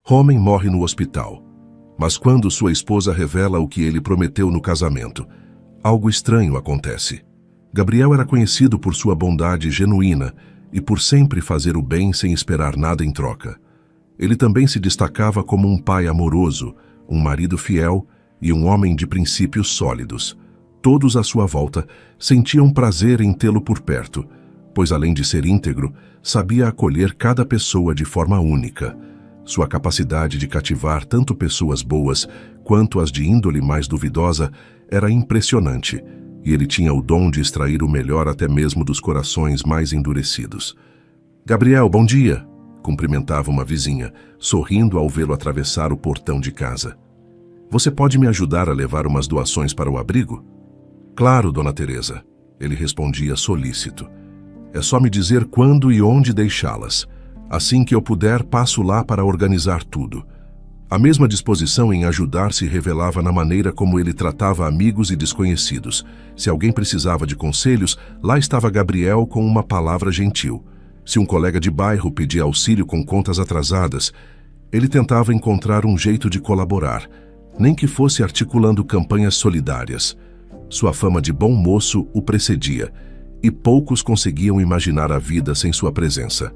Homem morre no hospital. Mas quando sua esposa revela o que ele prometeu no casamento, algo estranho acontece. Gabriel era conhecido por sua bondade genuína e por sempre fazer o bem sem esperar nada em troca. Ele também se destacava como um pai amoroso, um marido fiel e um homem de princípios sólidos. Todos à sua volta sentiam prazer em tê-lo por perto, pois além de ser íntegro, sabia acolher cada pessoa de forma única. Sua capacidade de cativar tanto pessoas boas quanto as de índole mais duvidosa era impressionante, e ele tinha o dom de extrair o melhor até mesmo dos corações mais endurecidos. "Gabriel, bom dia!" cumprimentava uma vizinha, sorrindo ao vê-lo atravessar o portão de casa. "Você pode me ajudar a levar umas doações para o abrigo?" "Claro, dona Teresa", ele respondia solícito. "É só me dizer quando e onde deixá-las. Assim que eu puder, passo lá para organizar tudo." A mesma disposição em ajudar se revelava na maneira como ele tratava amigos e desconhecidos. Se alguém precisava de conselhos, lá estava Gabriel com uma palavra gentil. Se um colega de bairro pedia auxílio com contas atrasadas, ele tentava encontrar um jeito de colaborar, nem que fosse articulando campanhas solidárias. Sua fama de bom moço o precedia, e poucos conseguiam imaginar a vida sem sua presença.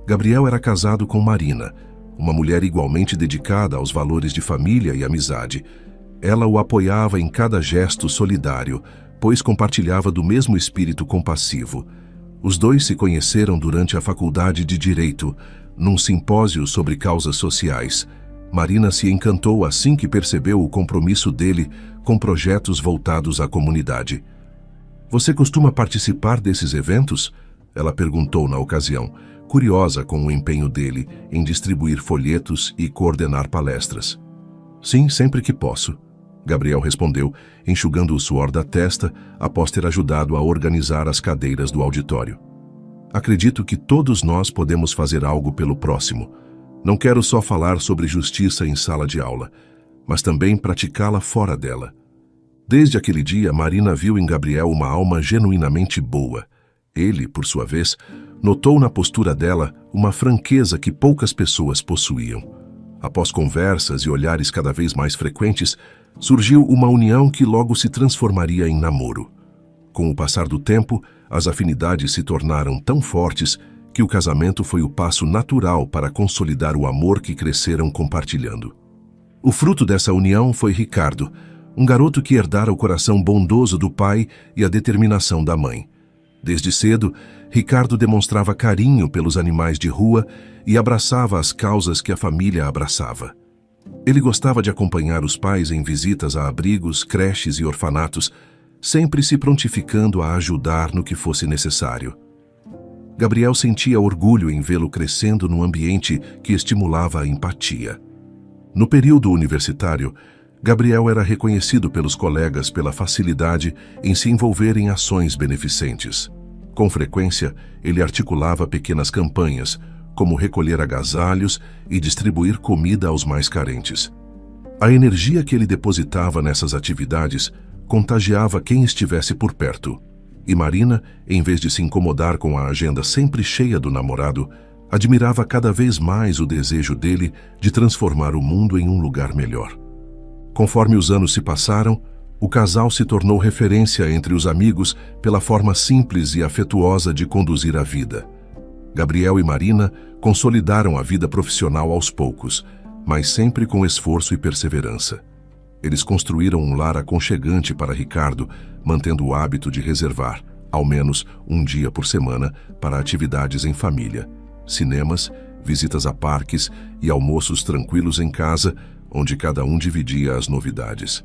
Gabriel era casado com Marina, uma mulher igualmente dedicada aos valores de família e amizade. Ela o apoiava em cada gesto solidário, pois compartilhava do mesmo espírito compassivo. Os dois se conheceram durante a faculdade de Direito, num simpósio sobre causas sociais. Marina se encantou assim que percebeu o compromisso dele com projetos voltados à comunidade. "Você costuma participar desses eventos?" ela perguntou na ocasião, curiosa com o empenho dele em distribuir folhetos e coordenar palestras. "Sim, sempre que posso", Gabriel respondeu, enxugando o suor da testa após ter ajudado a organizar as cadeiras do auditório. "Acredito que todos nós podemos fazer algo pelo próximo. Não quero só falar sobre justiça em sala de aula, mas também praticá-la fora dela." Desde aquele dia, Marina viu em Gabriel uma alma genuinamente boa. Ele, por sua vez, notou na postura dela uma franqueza que poucas pessoas possuíam. Após conversas e olhares cada vez mais frequentes, surgiu uma união que logo se transformaria em namoro. Com o passar do tempo, as afinidades se tornaram tão fortes que o casamento foi o passo natural para consolidar o amor que cresceram compartilhando. O fruto dessa união foi Ricardo, um garoto que herdara o coração bondoso do pai e a determinação da mãe. Desde cedo, Ricardo demonstrava carinho pelos animais de rua e abraçava as causas que a família abraçava. Ele gostava de acompanhar os pais em visitas a abrigos, creches e orfanatos, sempre se prontificando a ajudar no que fosse necessário. Gabriel sentia orgulho em vê-lo crescendo num ambiente que estimulava a empatia. No período universitário, Gabriel era reconhecido pelos colegas pela facilidade em se envolver em ações beneficentes. Com frequência, ele articulava pequenas campanhas, como recolher agasalhos e distribuir comida aos mais carentes. A energia que ele depositava nessas atividades contagiava quem estivesse por perto. E Marina, em vez de se incomodar com a agenda sempre cheia do namorado, admirava cada vez mais o desejo dele de transformar o mundo em um lugar melhor. Conforme os anos se passaram, o casal se tornou referência entre os amigos pela forma simples e afetuosa de conduzir a vida. Gabriel e Marina consolidaram a vida profissional aos poucos, mas sempre com esforço e perseverança. Eles construíram um lar aconchegante para Ricardo, mantendo o hábito de reservar, ao menos um dia por semana, para atividades em família, cinemas, visitas a parques e almoços tranquilos em casa, onde cada um dividia as novidades.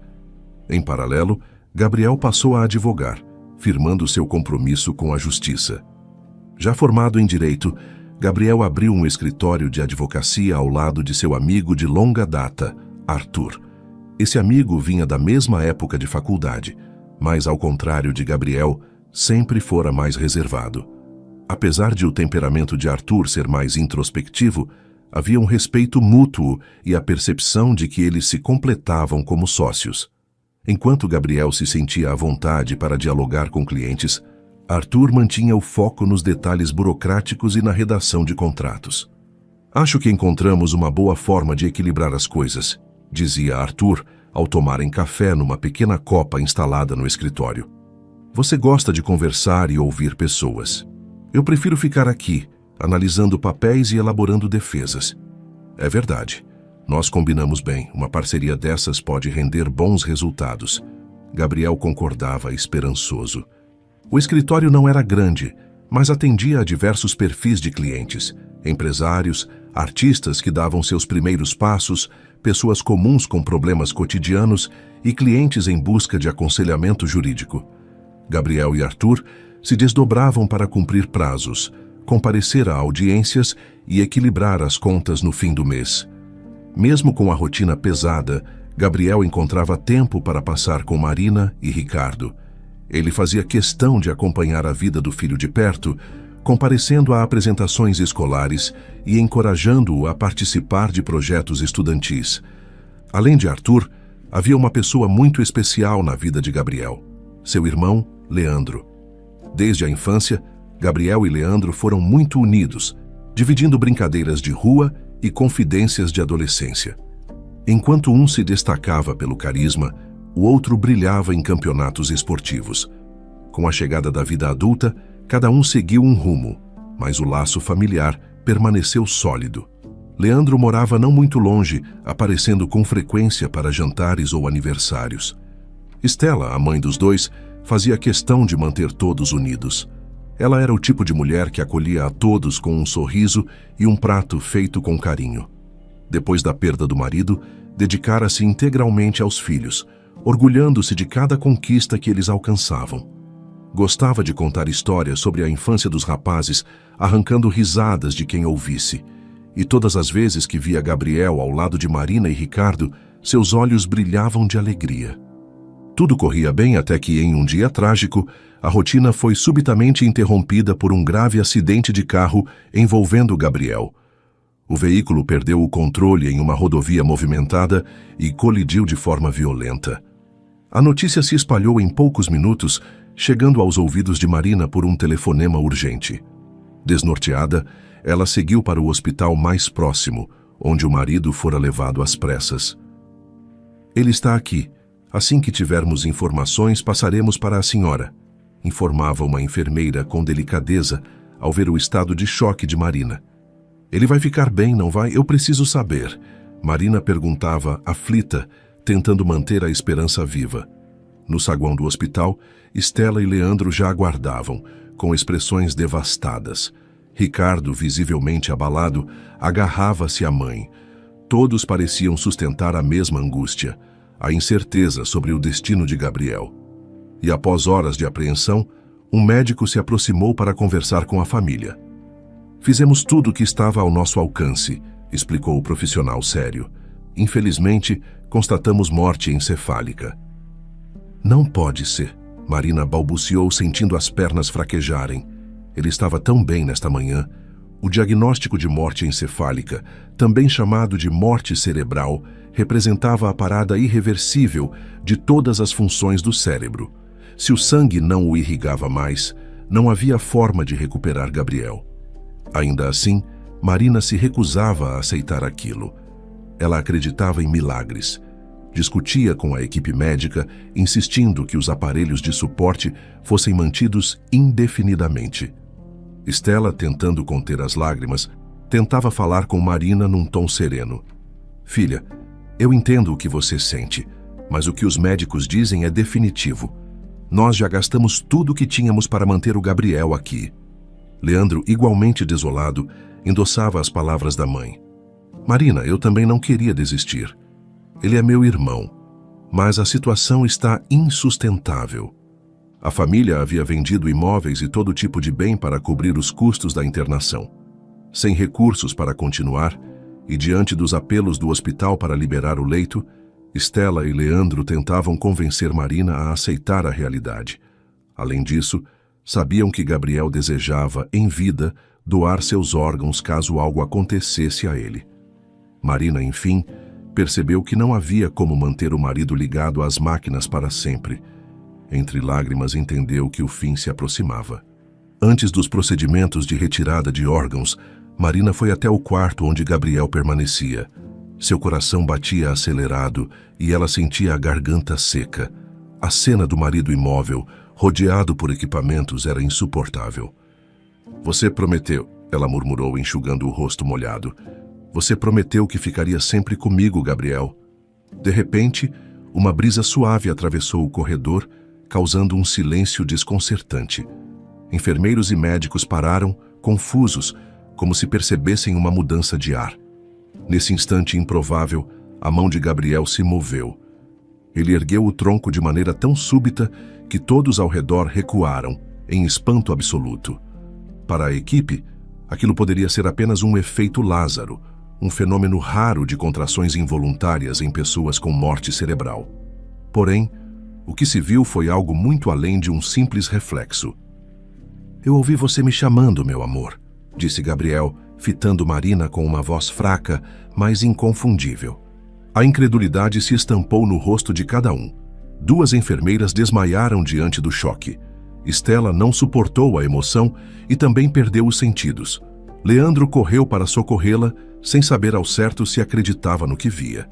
Em paralelo, Gabriel passou a advogar, firmando seu compromisso com a justiça. Já formado em direito, Gabriel abriu um escritório de advocacia ao lado de seu amigo de longa data, Arthur. Esse amigo vinha da mesma época de faculdade, mas, ao contrário de Gabriel, sempre fora mais reservado. Apesar de o temperamento de Arthur ser mais introspectivo, havia um respeito mútuo e a percepção de que eles se completavam como sócios. Enquanto Gabriel se sentia à vontade para dialogar com clientes, Arthur mantinha o foco nos detalhes burocráticos e na redação de contratos. Acho que encontramos uma boa forma de equilibrar as coisas, dizia Arthur ao tomarem café numa pequena copa instalada no escritório. Você gosta de conversar e ouvir pessoas. Eu prefiro ficar aqui, analisando papéis e elaborando defesas. É verdade. Nós combinamos bem. Uma parceria dessas pode render bons resultados. Gabriel concordava esperançoso. O escritório não era grande, mas atendia a diversos perfis de clientes, empresários, artistas que davam seus primeiros passos, pessoas comuns com problemas cotidianos e clientes em busca de aconselhamento jurídico. Gabriel e Arthur se desdobravam para cumprir prazos, comparecer a audiências e equilibrar as contas no fim do mês. Mesmo com a rotina pesada, Gabriel encontrava tempo para passar com Marina e Ricardo. Ele fazia questão de acompanhar a vida do filho de perto, comparecendo a apresentações escolares e encorajando-o a participar de projetos estudantis. Além de Arthur, havia uma pessoa muito especial na vida de Gabriel, seu irmão, Leandro. Desde a infância, Gabriel e Leandro foram muito unidos, dividindo brincadeiras de rua e confidências de adolescência. Enquanto um se destacava pelo carisma, o outro brilhava em campeonatos esportivos. Com a chegada da vida adulta, cada um seguiu um rumo, mas o laço familiar permaneceu sólido. Leandro morava não muito longe, aparecendo com frequência para jantares ou aniversários. Estela, a mãe dos dois, fazia questão de manter todos unidos. Ela era o tipo de mulher que acolhia a todos com um sorriso e um prato feito com carinho. Depois da perda do marido, dedicara-se integralmente aos filhos, orgulhando-se de cada conquista que eles alcançavam. Gostava de contar histórias sobre a infância dos rapazes, arrancando risadas de quem ouvisse. E todas as vezes que via Gabriel ao lado de Marina e Ricardo, seus olhos brilhavam de alegria. Tudo corria bem até que, em um dia trágico, a rotina foi subitamente interrompida por um grave acidente de carro envolvendo Gabriel. O veículo perdeu o controle em uma rodovia movimentada e colidiu de forma violenta. A notícia se espalhou em poucos minutos, chegando aos ouvidos de Marina por um telefonema urgente. Desnorteada, ela seguiu para o hospital mais próximo, onde o marido fora levado às pressas. Ele está aqui. Assim que tivermos informações, passaremos para a senhora, informava uma enfermeira com delicadeza ao ver o estado de choque de Marina. Ele vai ficar bem, não vai? Eu preciso saber. Marina perguntava, aflita, tentando manter a esperança viva. No saguão do hospital, Estela e Leandro já aguardavam, com expressões devastadas. Ricardo, visivelmente abalado, agarrava-se à mãe. Todos pareciam sustentar a mesma angústia, a incerteza sobre o destino de Gabriel. E após horas de apreensão, um médico se aproximou para conversar com a família. Fizemos tudo o que estava ao nosso alcance, explicou o profissional sério. Infelizmente, constatamos morte encefálica. Não pode ser, Marina balbuciou, sentindo as pernas fraquejarem. Ele estava tão bem nesta manhã. O diagnóstico de morte encefálica, também chamado de morte cerebral, representava a parada irreversível de todas as funções do cérebro. Se o sangue não o irrigava mais, não havia forma de recuperar Gabriel. Ainda assim, Marina se recusava a aceitar aquilo. Ela acreditava em milagres. Discutia com a equipe médica, insistindo que os aparelhos de suporte fossem mantidos indefinidamente. Estela, tentando conter as lágrimas, tentava falar com Marina num tom sereno. Filha, eu entendo o que você sente, mas o que os médicos dizem é definitivo. Nós já gastamos tudo o que tínhamos para manter o Gabriel aqui. Leandro, igualmente desolado, endossava as palavras da mãe. Marina, eu também não queria desistir. Ele é meu irmão, mas a situação está insustentável. A família havia vendido imóveis e todo tipo de bem para cobrir os custos da internação. Sem recursos para continuar, e diante dos apelos do hospital para liberar o leito, Estela e Leandro tentavam convencer Marina a aceitar a realidade. Além disso, sabiam que Gabriel desejava, em vida, doar seus órgãos caso algo acontecesse a ele. Marina, enfim, percebeu que não havia como manter o marido ligado às máquinas para sempre. Entre lágrimas, entendeu que o fim se aproximava. Antes dos procedimentos de retirada de órgãos, Marina foi até o quarto onde Gabriel permanecia. Seu coração batia acelerado e ela sentia a garganta seca. A cena do marido imóvel, rodeado por equipamentos, era insuportável. Você prometeu, ela murmurou, enxugando o rosto molhado. Você prometeu que ficaria sempre comigo, Gabriel. De repente, uma brisa suave atravessou o corredor, causando um silêncio desconcertante. Enfermeiros e médicos pararam, confusos, como se percebessem uma mudança de ar. Nesse instante improvável, a mão de Gabriel se moveu. Ele ergueu o tronco de maneira tão súbita que todos ao redor recuaram, em espanto absoluto. Para a equipe, aquilo poderia ser apenas um efeito Lázaro, um fenômeno raro de contrações involuntárias em pessoas com morte cerebral. Porém, o que se viu foi algo muito além de um simples reflexo. Eu ouvi você me chamando, meu amor, disse Gabriel, fitando Marina com uma voz fraca, mas inconfundível. A incredulidade se estampou no rosto de cada um. 2 enfermeiras desmaiaram diante do choque. Estela não suportou a emoção e também perdeu os sentidos. Leandro correu para socorrê-la, sem saber ao certo se acreditava no que via.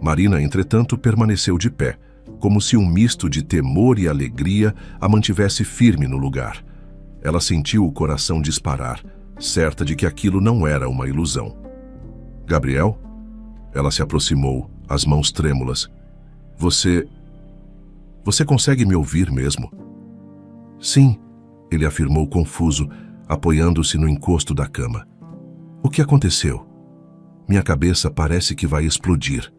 Marina, entretanto, permaneceu de pé, como se um misto de temor e alegria a mantivesse firme no lugar. Ela sentiu o coração disparar, certa de que aquilo não era uma ilusão. Gabriel? Ela se aproximou, as mãos trêmulas. Você consegue me ouvir mesmo? Sim, ele afirmou confuso, apoiando-se no encosto da cama. O que aconteceu? Minha cabeça parece que vai explodir.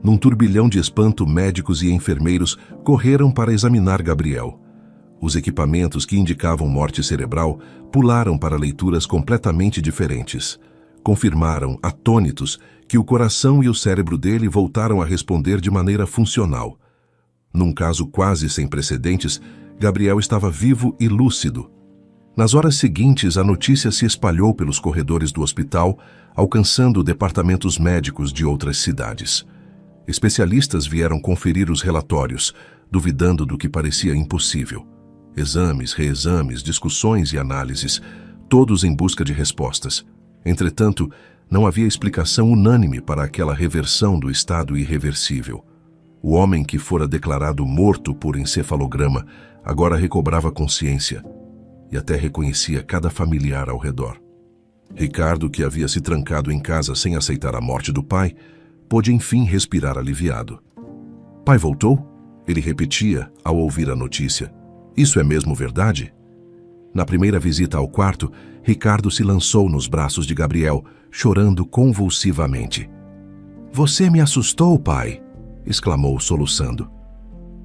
Num turbilhão de espanto, médicos e enfermeiros correram para examinar Gabriel. Os equipamentos que indicavam morte cerebral pularam para leituras completamente diferentes. Confirmaram, atônitos, que o coração e o cérebro dele voltaram a responder de maneira funcional. Num caso quase sem precedentes, Gabriel estava vivo e lúcido. Nas horas seguintes, a notícia se espalhou pelos corredores do hospital, alcançando departamentos médicos de outras cidades. Especialistas vieram conferir os relatórios, duvidando do que parecia impossível. Exames, reexames, discussões e análises, todos em busca de respostas. Entretanto, não havia explicação unânime para aquela reversão do estado irreversível. O homem que fora declarado morto por encefalograma agora recobrava consciência e até reconhecia cada familiar ao redor. Ricardo, que havia se trancado em casa sem aceitar a morte do pai, pôde enfim respirar aliviado. Pai voltou? Ele repetia ao ouvir a notícia. Isso é mesmo verdade? Na primeira visita ao quarto, Ricardo se lançou nos braços de Gabriel, chorando convulsivamente. Você me assustou, pai, exclamou soluçando.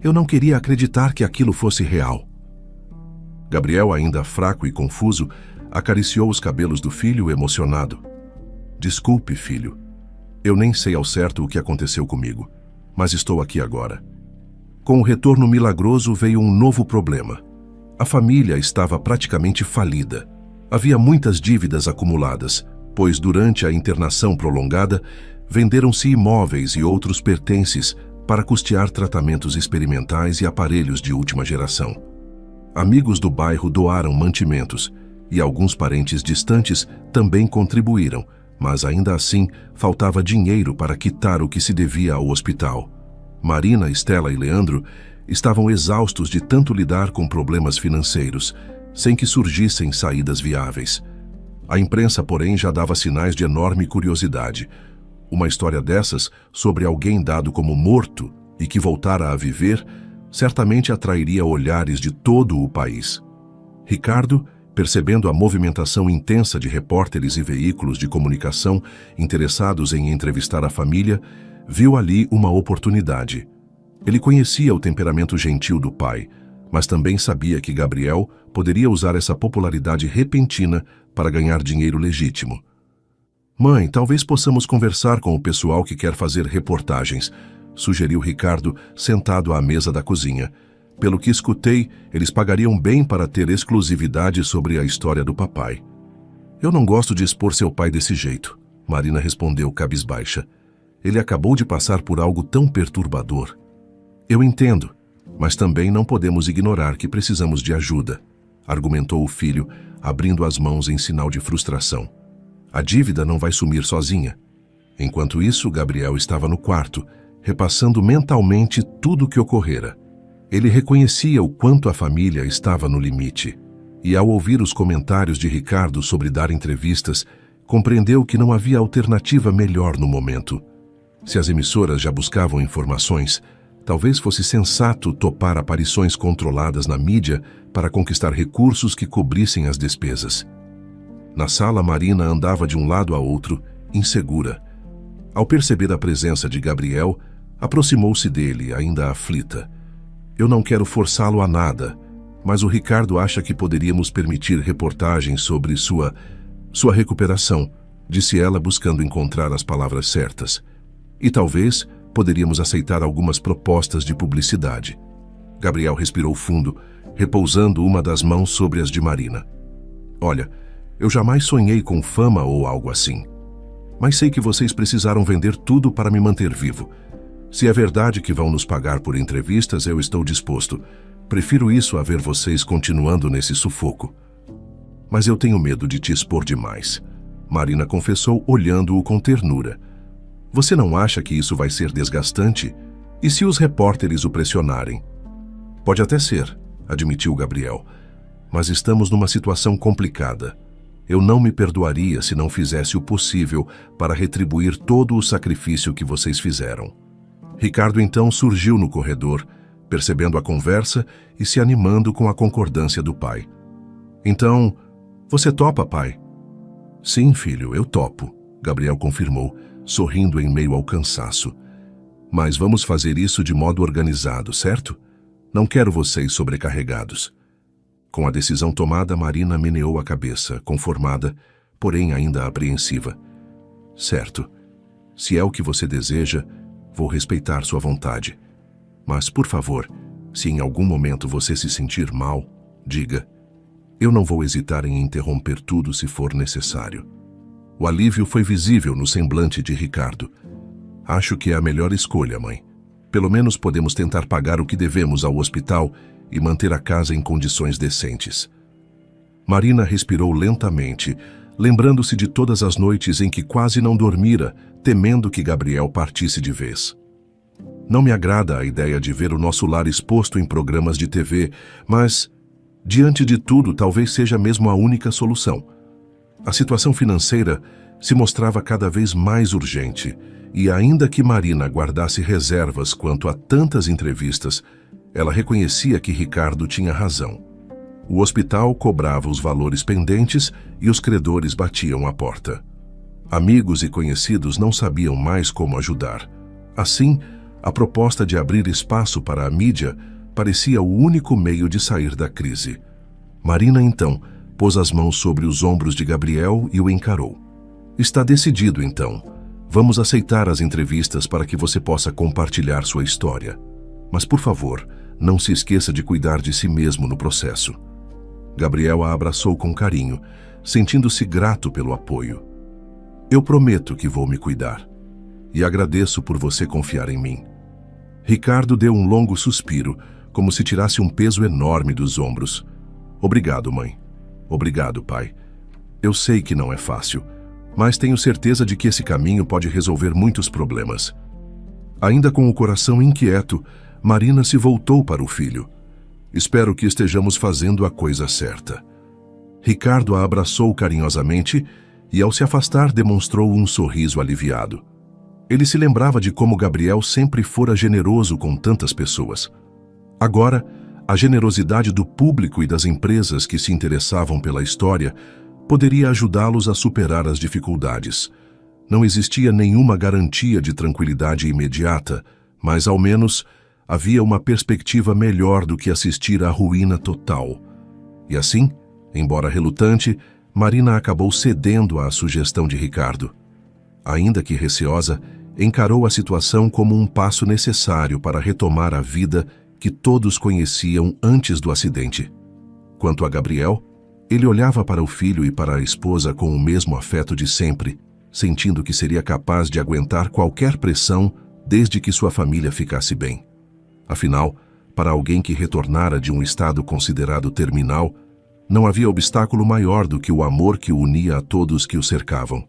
Eu não queria acreditar que aquilo fosse real. Gabriel, ainda fraco e confuso, acariciou os cabelos do filho emocionado. Desculpe, filho. Eu nem sei ao certo o que aconteceu comigo, mas estou aqui agora. Com o retorno milagroso veio um novo problema. A família estava praticamente falida. Havia muitas dívidas acumuladas, pois durante a internação prolongada, venderam-se imóveis e outros pertences para custear tratamentos experimentais e aparelhos de última geração. Amigos do bairro doaram mantimentos e alguns parentes distantes também contribuíram, mas ainda assim faltava dinheiro para quitar o que se devia ao hospital. Marina, Estela e Leandro estavam exaustos de tanto lidar com problemas financeiros, sem que surgissem saídas viáveis. A imprensa, porém, já dava sinais de enorme curiosidade. Uma história dessas, sobre alguém dado como morto e que voltara a viver, certamente atrairia olhares de todo o país. Ricardo, percebendo a movimentação intensa de repórteres e veículos de comunicação interessados em entrevistar a família, viu ali uma oportunidade. Ele conhecia o temperamento gentil do pai, mas também sabia que Gabriel poderia usar essa popularidade repentina para ganhar dinheiro legítimo. Mãe, talvez possamos conversar com o pessoal que quer fazer reportagens, sugeriu Ricardo, sentado à mesa da cozinha. Pelo que escutei, eles pagariam bem para ter exclusividade sobre a história do papai. Eu não gosto de expor seu pai desse jeito, Marina respondeu cabisbaixa. Ele acabou de passar por algo tão perturbador. Eu entendo, mas também não podemos ignorar que precisamos de ajuda, argumentou o filho, abrindo as mãos em sinal de frustração. A dívida não vai sumir sozinha. Enquanto isso, Gabriel estava no quarto, repassando mentalmente tudo o que ocorrera. Ele reconhecia o quanto a família estava no limite. E ao ouvir os comentários de Ricardo sobre dar entrevistas, compreendeu que não havia alternativa melhor no momento. Se as emissoras já buscavam informações, talvez fosse sensato topar aparições controladas na mídia para conquistar recursos que cobrissem as despesas. Na sala, Marina andava de um lado a outro, insegura. Ao perceber a presença de Gabriel, aproximou-se dele, ainda aflita. Eu não quero forçá-lo a nada, mas o Ricardo acha que poderíamos permitir reportagens sobre sua recuperação, disse ela, buscando encontrar as palavras certas. E talvez poderíamos aceitar algumas propostas de publicidade. Gabriel respirou fundo, repousando uma das mãos sobre as de Marina. Olha, eu jamais sonhei com fama ou algo assim. Mas sei que vocês precisaram vender tudo para me manter vivo. Se é verdade que vão nos pagar por entrevistas, eu estou disposto. Prefiro isso a ver vocês continuando nesse sufoco. Mas eu tenho medo de te expor demais. Marina confessou, olhando-o com ternura. Você não acha que isso vai ser desgastante? E se os repórteres o pressionarem? Pode até ser, admitiu Gabriel. Mas estamos numa situação complicada. Eu não me perdoaria se não fizesse o possível para retribuir todo o sacrifício que vocês fizeram. Ricardo então surgiu no corredor, percebendo a conversa e se animando com a concordância do pai. Então, você topa, pai? Sim, filho, eu topo, Gabriel confirmou, sorrindo em meio ao cansaço. Mas vamos fazer isso de modo organizado, certo? Não quero vocês sobrecarregados. Com a decisão tomada, Marina meneou a cabeça, conformada, porém ainda apreensiva. Certo. Se é o que você deseja, vou respeitar sua vontade. Mas, por favor, se em algum momento você se sentir mal, diga. Eu não vou hesitar em interromper tudo se for necessário. O alívio foi visível no semblante de Ricardo. Acho que é a melhor escolha, mãe. Pelo menos podemos tentar pagar o que devemos ao hospital e manter a casa em condições decentes. Marina respirou lentamente, lembrando-se de todas as noites em que quase não dormira, temendo que Gabriel partisse de vez. Não me agrada a ideia de ver o nosso lar exposto em programas de TV, mas, diante de tudo, talvez seja mesmo a única solução. A situação financeira se mostrava cada vez mais urgente, e ainda que Marina guardasse reservas quanto a tantas entrevistas, ela reconhecia que Ricardo tinha razão. O hospital cobrava os valores pendentes e os credores batiam à porta. Amigos e conhecidos não sabiam mais como ajudar. Assim, a proposta de abrir espaço para a mídia parecia o único meio de sair da crise. Marina, então, pôs as mãos sobre os ombros de Gabriel e o encarou. Está decidido, então. Vamos aceitar as entrevistas para que você possa compartilhar sua história. Mas, por favor, não se esqueça de cuidar de si mesmo no processo. Gabriel a abraçou com carinho, sentindo-se grato pelo apoio. Eu prometo que vou me cuidar. E agradeço por você confiar em mim. Ricardo deu um longo suspiro, como se tirasse um peso enorme dos ombros. Obrigado, mãe. Obrigado, pai. Eu sei que não é fácil, mas tenho certeza de que esse caminho pode resolver muitos problemas. Ainda com o coração inquieto, Marina se voltou para o filho. Espero que estejamos fazendo a coisa certa. Ricardo a abraçou carinhosamente e, ao se afastar, demonstrou um sorriso aliviado. Ele se lembrava de como Gabriel sempre fora generoso com tantas pessoas. Agora, a generosidade do público e das empresas que se interessavam pela história poderia ajudá-los a superar as dificuldades. Não existia nenhuma garantia de tranquilidade imediata, mas, ao menos, havia uma perspectiva melhor do que assistir à ruína total. E assim, embora relutante, Marina acabou cedendo à sugestão de Ricardo. Ainda que receosa, encarou a situação como um passo necessário para retomar a vida que todos conheciam antes do acidente. Quanto a Gabriel, ele olhava para o filho e para a esposa com o mesmo afeto de sempre, sentindo que seria capaz de aguentar qualquer pressão desde que sua família ficasse bem. Afinal, para alguém que retornara de um estado considerado terminal, Não havia obstáculo maior do que o amor que unia a todos que o cercavam.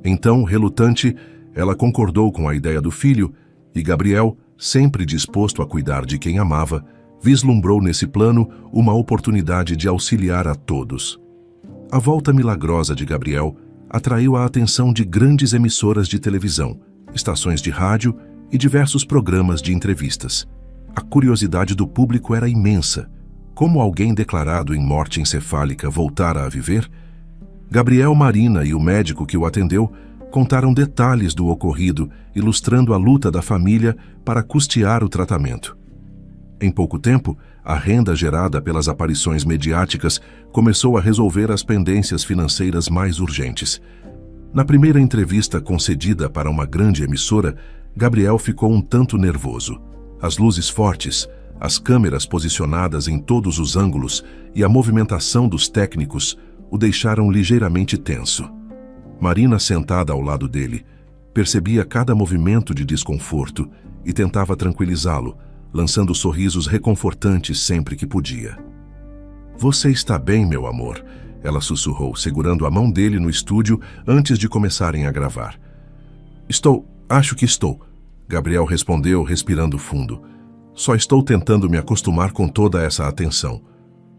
Então, relutante, ela concordou com a ideia do filho e Gabriel, sempre disposto a cuidar de quem amava, vislumbrou nesse plano uma oportunidade de auxiliar a todos. A volta milagrosa de Gabriel atraiu a atenção de grandes emissoras de televisão, estações de rádio e diversos programas de entrevistas. A curiosidade do público era imensa. Como alguém declarado em morte encefálica voltara a viver? Gabriel, Marina e o médico que o atendeu contaram detalhes do ocorrido, ilustrando a luta da família para custear o tratamento. Em pouco tempo, a renda gerada pelas aparições mediáticas começou a resolver as pendências financeiras mais urgentes. Na primeira entrevista concedida para uma grande emissora, Gabriel ficou um tanto nervoso. As luzes fortes, as câmeras posicionadas em todos os ângulos e a movimentação dos técnicos o deixaram ligeiramente tenso. Marina, sentada ao lado dele, percebia cada movimento de desconforto e tentava tranquilizá-lo, lançando sorrisos reconfortantes sempre que podia. "Você está bem, meu amor?" ela sussurrou, segurando a mão dele no estúdio antes de começarem a gravar. Acho que estou", Gabriel respondeu, respirando fundo. "Só estou tentando me acostumar com toda essa atenção."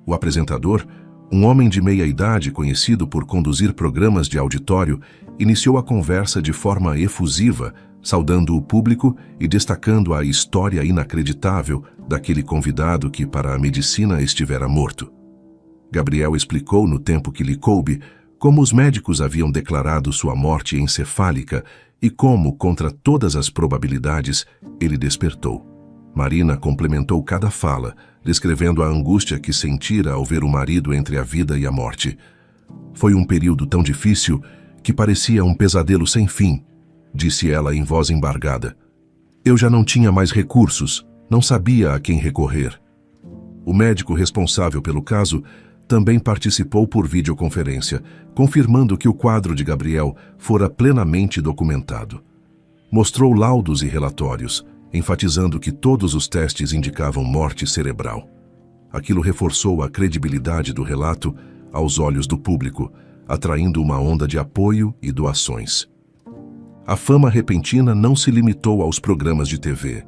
O apresentador, um homem de meia idade conhecido por conduzir programas de auditório, iniciou a conversa de forma efusiva, saudando o público e destacando a história inacreditável daquele convidado que para a medicina estivera morto. Gabriel explicou no tempo que lhe coube como os médicos haviam declarado sua morte encefálica e como, contra todas as probabilidades, ele despertou. Marina complementou cada fala, descrevendo a angústia que sentira ao ver o marido entre a vida e a morte. "Foi um período tão difícil que parecia um pesadelo sem fim", disse ela em voz embargada. "Eu já não tinha mais recursos, não sabia a quem recorrer." O médico responsável pelo caso também participou por videoconferência, confirmando que o quadro de Gabriel fora plenamente documentado. Mostrou laudos e relatórios, enfatizando que todos os testes indicavam morte cerebral. Aquilo reforçou a credibilidade do relato aos olhos do público, atraindo uma onda de apoio e doações. A fama repentina não se limitou aos programas de TV.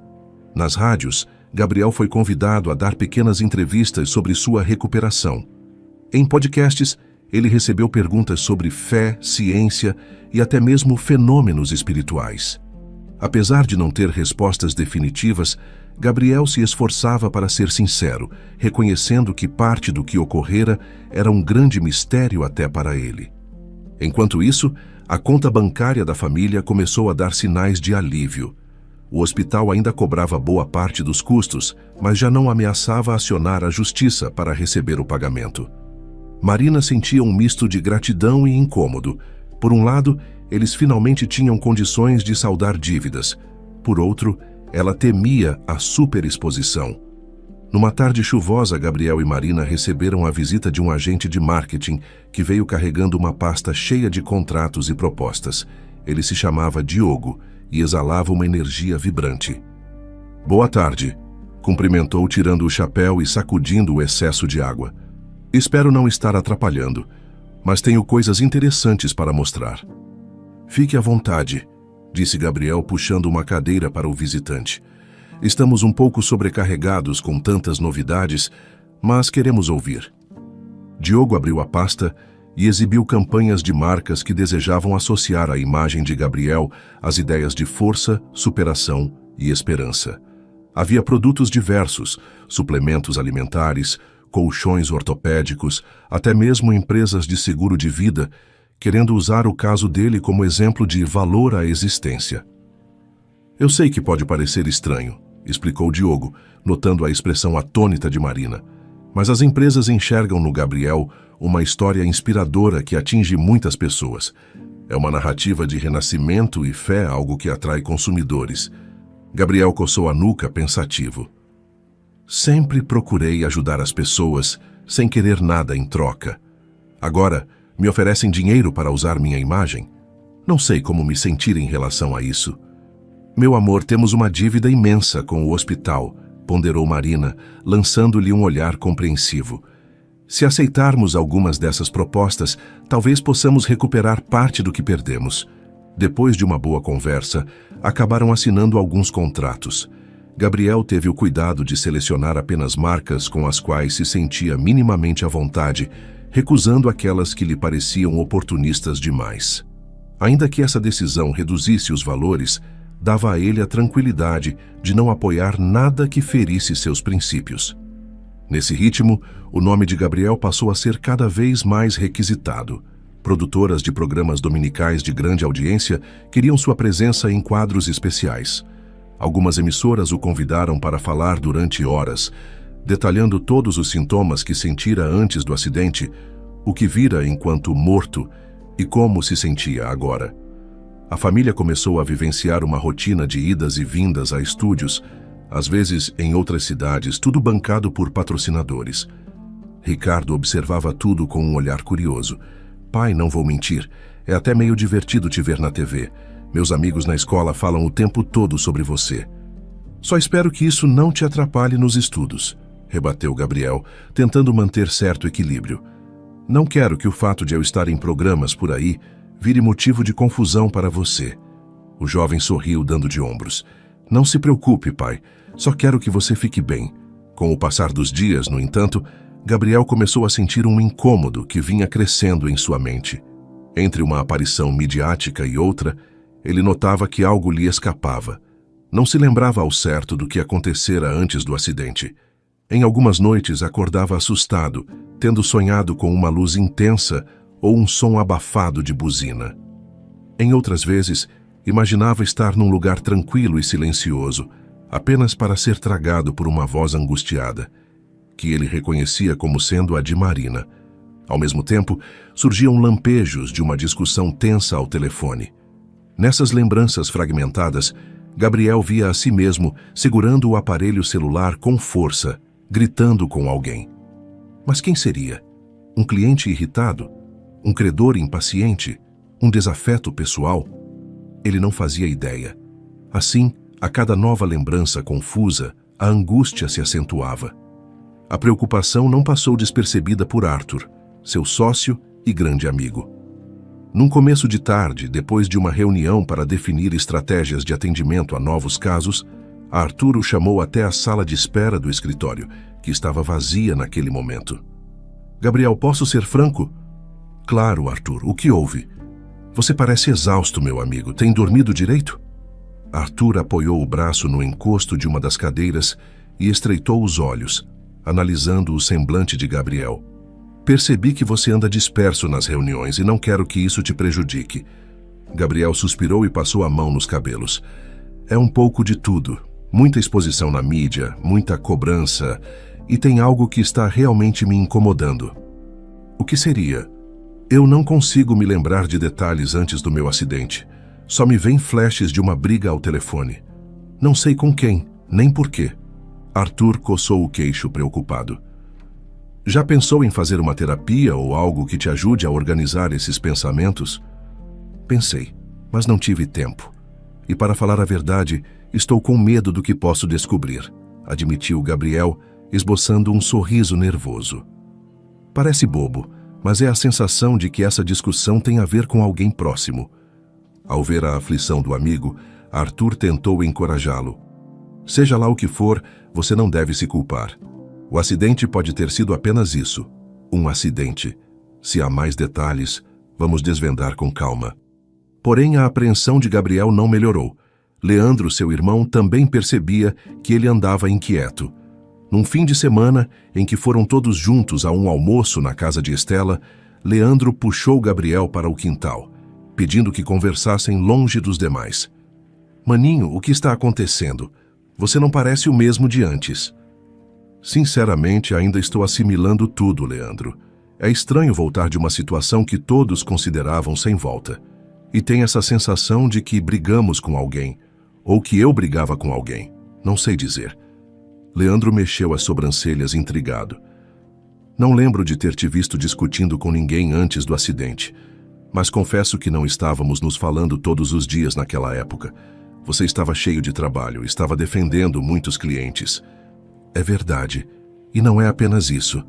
Nas rádios, Gabriel foi convidado a dar pequenas entrevistas sobre sua recuperação. Em podcasts, ele recebeu perguntas sobre fé, ciência e até mesmo fenômenos espirituais. Apesar de não ter respostas definitivas, Gabriel se esforçava para ser sincero, reconhecendo que parte do que ocorrera era um grande mistério até para ele. Enquanto isso, a conta bancária da família começou a dar sinais de alívio. O hospital ainda cobrava boa parte dos custos, mas já não ameaçava acionar a justiça para receber o pagamento. Marina sentia um misto de gratidão e incômodo. Por um lado, eles finalmente tinham condições de saldar dívidas. Por outro, ela temia a superexposição. Numa tarde chuvosa, Gabriel e Marina receberam a visita de um agente de marketing que veio carregando uma pasta cheia de contratos e propostas. Ele se chamava Diogo e exalava uma energia vibrante. "Boa tarde", cumprimentou tirando o chapéu e sacudindo o excesso de água. "Espero não estar atrapalhando, mas tenho coisas interessantes para mostrar." "Fique à vontade", disse Gabriel puxando uma cadeira para o visitante. "Estamos um pouco sobrecarregados com tantas novidades, mas queremos ouvir." Diogo abriu a pasta e exibiu campanhas de marcas que desejavam associar a imagem de Gabriel às ideias de força, superação e esperança. Havia produtos diversos, suplementos alimentares, colchões ortopédicos, até mesmo empresas de seguro de vida, querendo usar o caso dele como exemplo de valor à existência. "Eu sei que pode parecer estranho", explicou Diogo, notando a expressão atônita de Marina, "mas as empresas enxergam no Gabriel uma história inspiradora que atinge muitas pessoas. É uma narrativa de renascimento e fé, algo que atrai consumidores." Gabriel coçou a nuca, pensativo. "Sempre procurei ajudar as pessoas sem querer nada em troca. Agora, me oferecem dinheiro para usar minha imagem? Não sei como me sentir em relação a isso." "Meu amor, temos uma dívida imensa com o hospital", ponderou Marina, lançando-lhe um olhar compreensivo. Se aceitarmos algumas dessas propostas, talvez possamos recuperar parte do que perdemos. Depois de uma boa conversa, acabaram assinando alguns contratos. Gabriel teve o cuidado de selecionar apenas marcas com as quais se sentia minimamente à vontade, recusando aquelas que lhe pareciam oportunistas demais. Ainda que essa decisão reduzisse os valores, dava a ele a tranquilidade de não apoiar nada que ferisse seus princípios. Nesse ritmo, o nome de Gabriel passou a ser cada vez mais requisitado. Produtoras de programas dominicais de grande audiência queriam sua presença em quadros especiais. Algumas emissoras o convidaram para falar durante horas, detalhando todos os sintomas que sentira antes do acidente, o que vira enquanto morto e como se sentia agora. A família começou a vivenciar uma rotina de idas e vindas a estúdios, às vezes em outras cidades, tudo bancado por patrocinadores. Ricardo observava tudo com um olhar curioso. Pai, não vou mentir, é até meio divertido te ver na TV. Meus amigos na escola falam o tempo todo sobre você. Só espero que isso não te atrapalhe nos estudos, rebateu Gabriel, tentando manter certo equilíbrio. Não quero que o fato de eu estar em programas por aí vire motivo de confusão para você. O jovem sorriu, dando de ombros. Não se preocupe, pai. Só quero que você fique bem. Com o passar dos dias, no entanto, Gabriel começou a sentir um incômodo que vinha crescendo em sua mente. Entre uma aparição midiática e outra, ele notava que algo lhe escapava. Não se lembrava ao certo do que acontecera antes do acidente. Em algumas noites acordava assustado, tendo sonhado com uma luz intensa ou um som abafado de buzina. Em outras vezes, imaginava estar num lugar tranquilo e silencioso, apenas para ser tragado por uma voz angustiada, que ele reconhecia como sendo a de Marina. Ao mesmo tempo, surgiam lampejos de uma discussão tensa ao telefone. Nessas lembranças fragmentadas, Gabriel via a si mesmo segurando o aparelho celular com força, gritando com alguém. Mas quem seria? Um cliente irritado? Um credor impaciente? Um desafeto pessoal? Ele não fazia ideia. Assim, a cada nova lembrança confusa, a angústia se acentuava. A preocupação não passou despercebida por Arthur, seu sócio e grande amigo. Num começo de tarde, depois de uma reunião para definir estratégias de atendimento a novos casos, Arthur o chamou até a sala de espera do escritório, que estava vazia naquele momento. Gabriel, posso ser franco? Claro, Arthur, o que houve? Você parece exausto, meu amigo. Tem dormido direito? Arthur apoiou o braço no encosto de uma das cadeiras e estreitou os olhos, analisando o semblante de Gabriel. Percebi que você anda disperso nas reuniões e não quero que isso te prejudique. Gabriel suspirou e passou a mão nos cabelos. É um pouco de tudo. Muita exposição na mídia, muita cobrança, e tem algo que está realmente me incomodando. O que seria? Eu não consigo me lembrar de detalhes antes do meu acidente. Só me vêm flashes de uma briga ao telefone. Não sei com quem, nem por quê. Arthur coçou o queixo, preocupado. Já pensou em fazer uma terapia ou algo que te ajude a organizar esses pensamentos? Pensei, mas não tive tempo. E para falar a verdade, estou com medo do que posso descobrir, admitiu Gabriel, esboçando um sorriso nervoso. Parece bobo, mas é a sensação de que essa discussão tem a ver com alguém próximo. Ao ver a aflição do amigo, Arthur tentou encorajá-lo. Seja lá o que for, você não deve se culpar. O acidente pode ter sido apenas isso, um acidente. Se há mais detalhes, vamos desvendar com calma. Porém, a apreensão de Gabriel não melhorou. Leandro, seu irmão, também percebia que ele andava inquieto. Num fim de semana, em que foram todos juntos a um almoço na casa de Estela, Leandro puxou Gabriel para o quintal, pedindo que conversassem longe dos demais. Maninho, o que está acontecendo? Você não parece o mesmo de antes. Sinceramente, ainda estou assimilando tudo, Leandro. É estranho voltar de uma situação que todos consideravam sem volta. E tem essa sensação de que brigamos com alguém, ou que eu brigava com alguém. Não sei dizer. Leandro mexeu as sobrancelhas intrigado. Não lembro de ter te visto discutindo com ninguém antes do acidente, mas confesso que não estávamos nos falando todos os dias naquela época. Você estava cheio de trabalho, estava defendendo muitos clientes. É verdade, e não é apenas isso.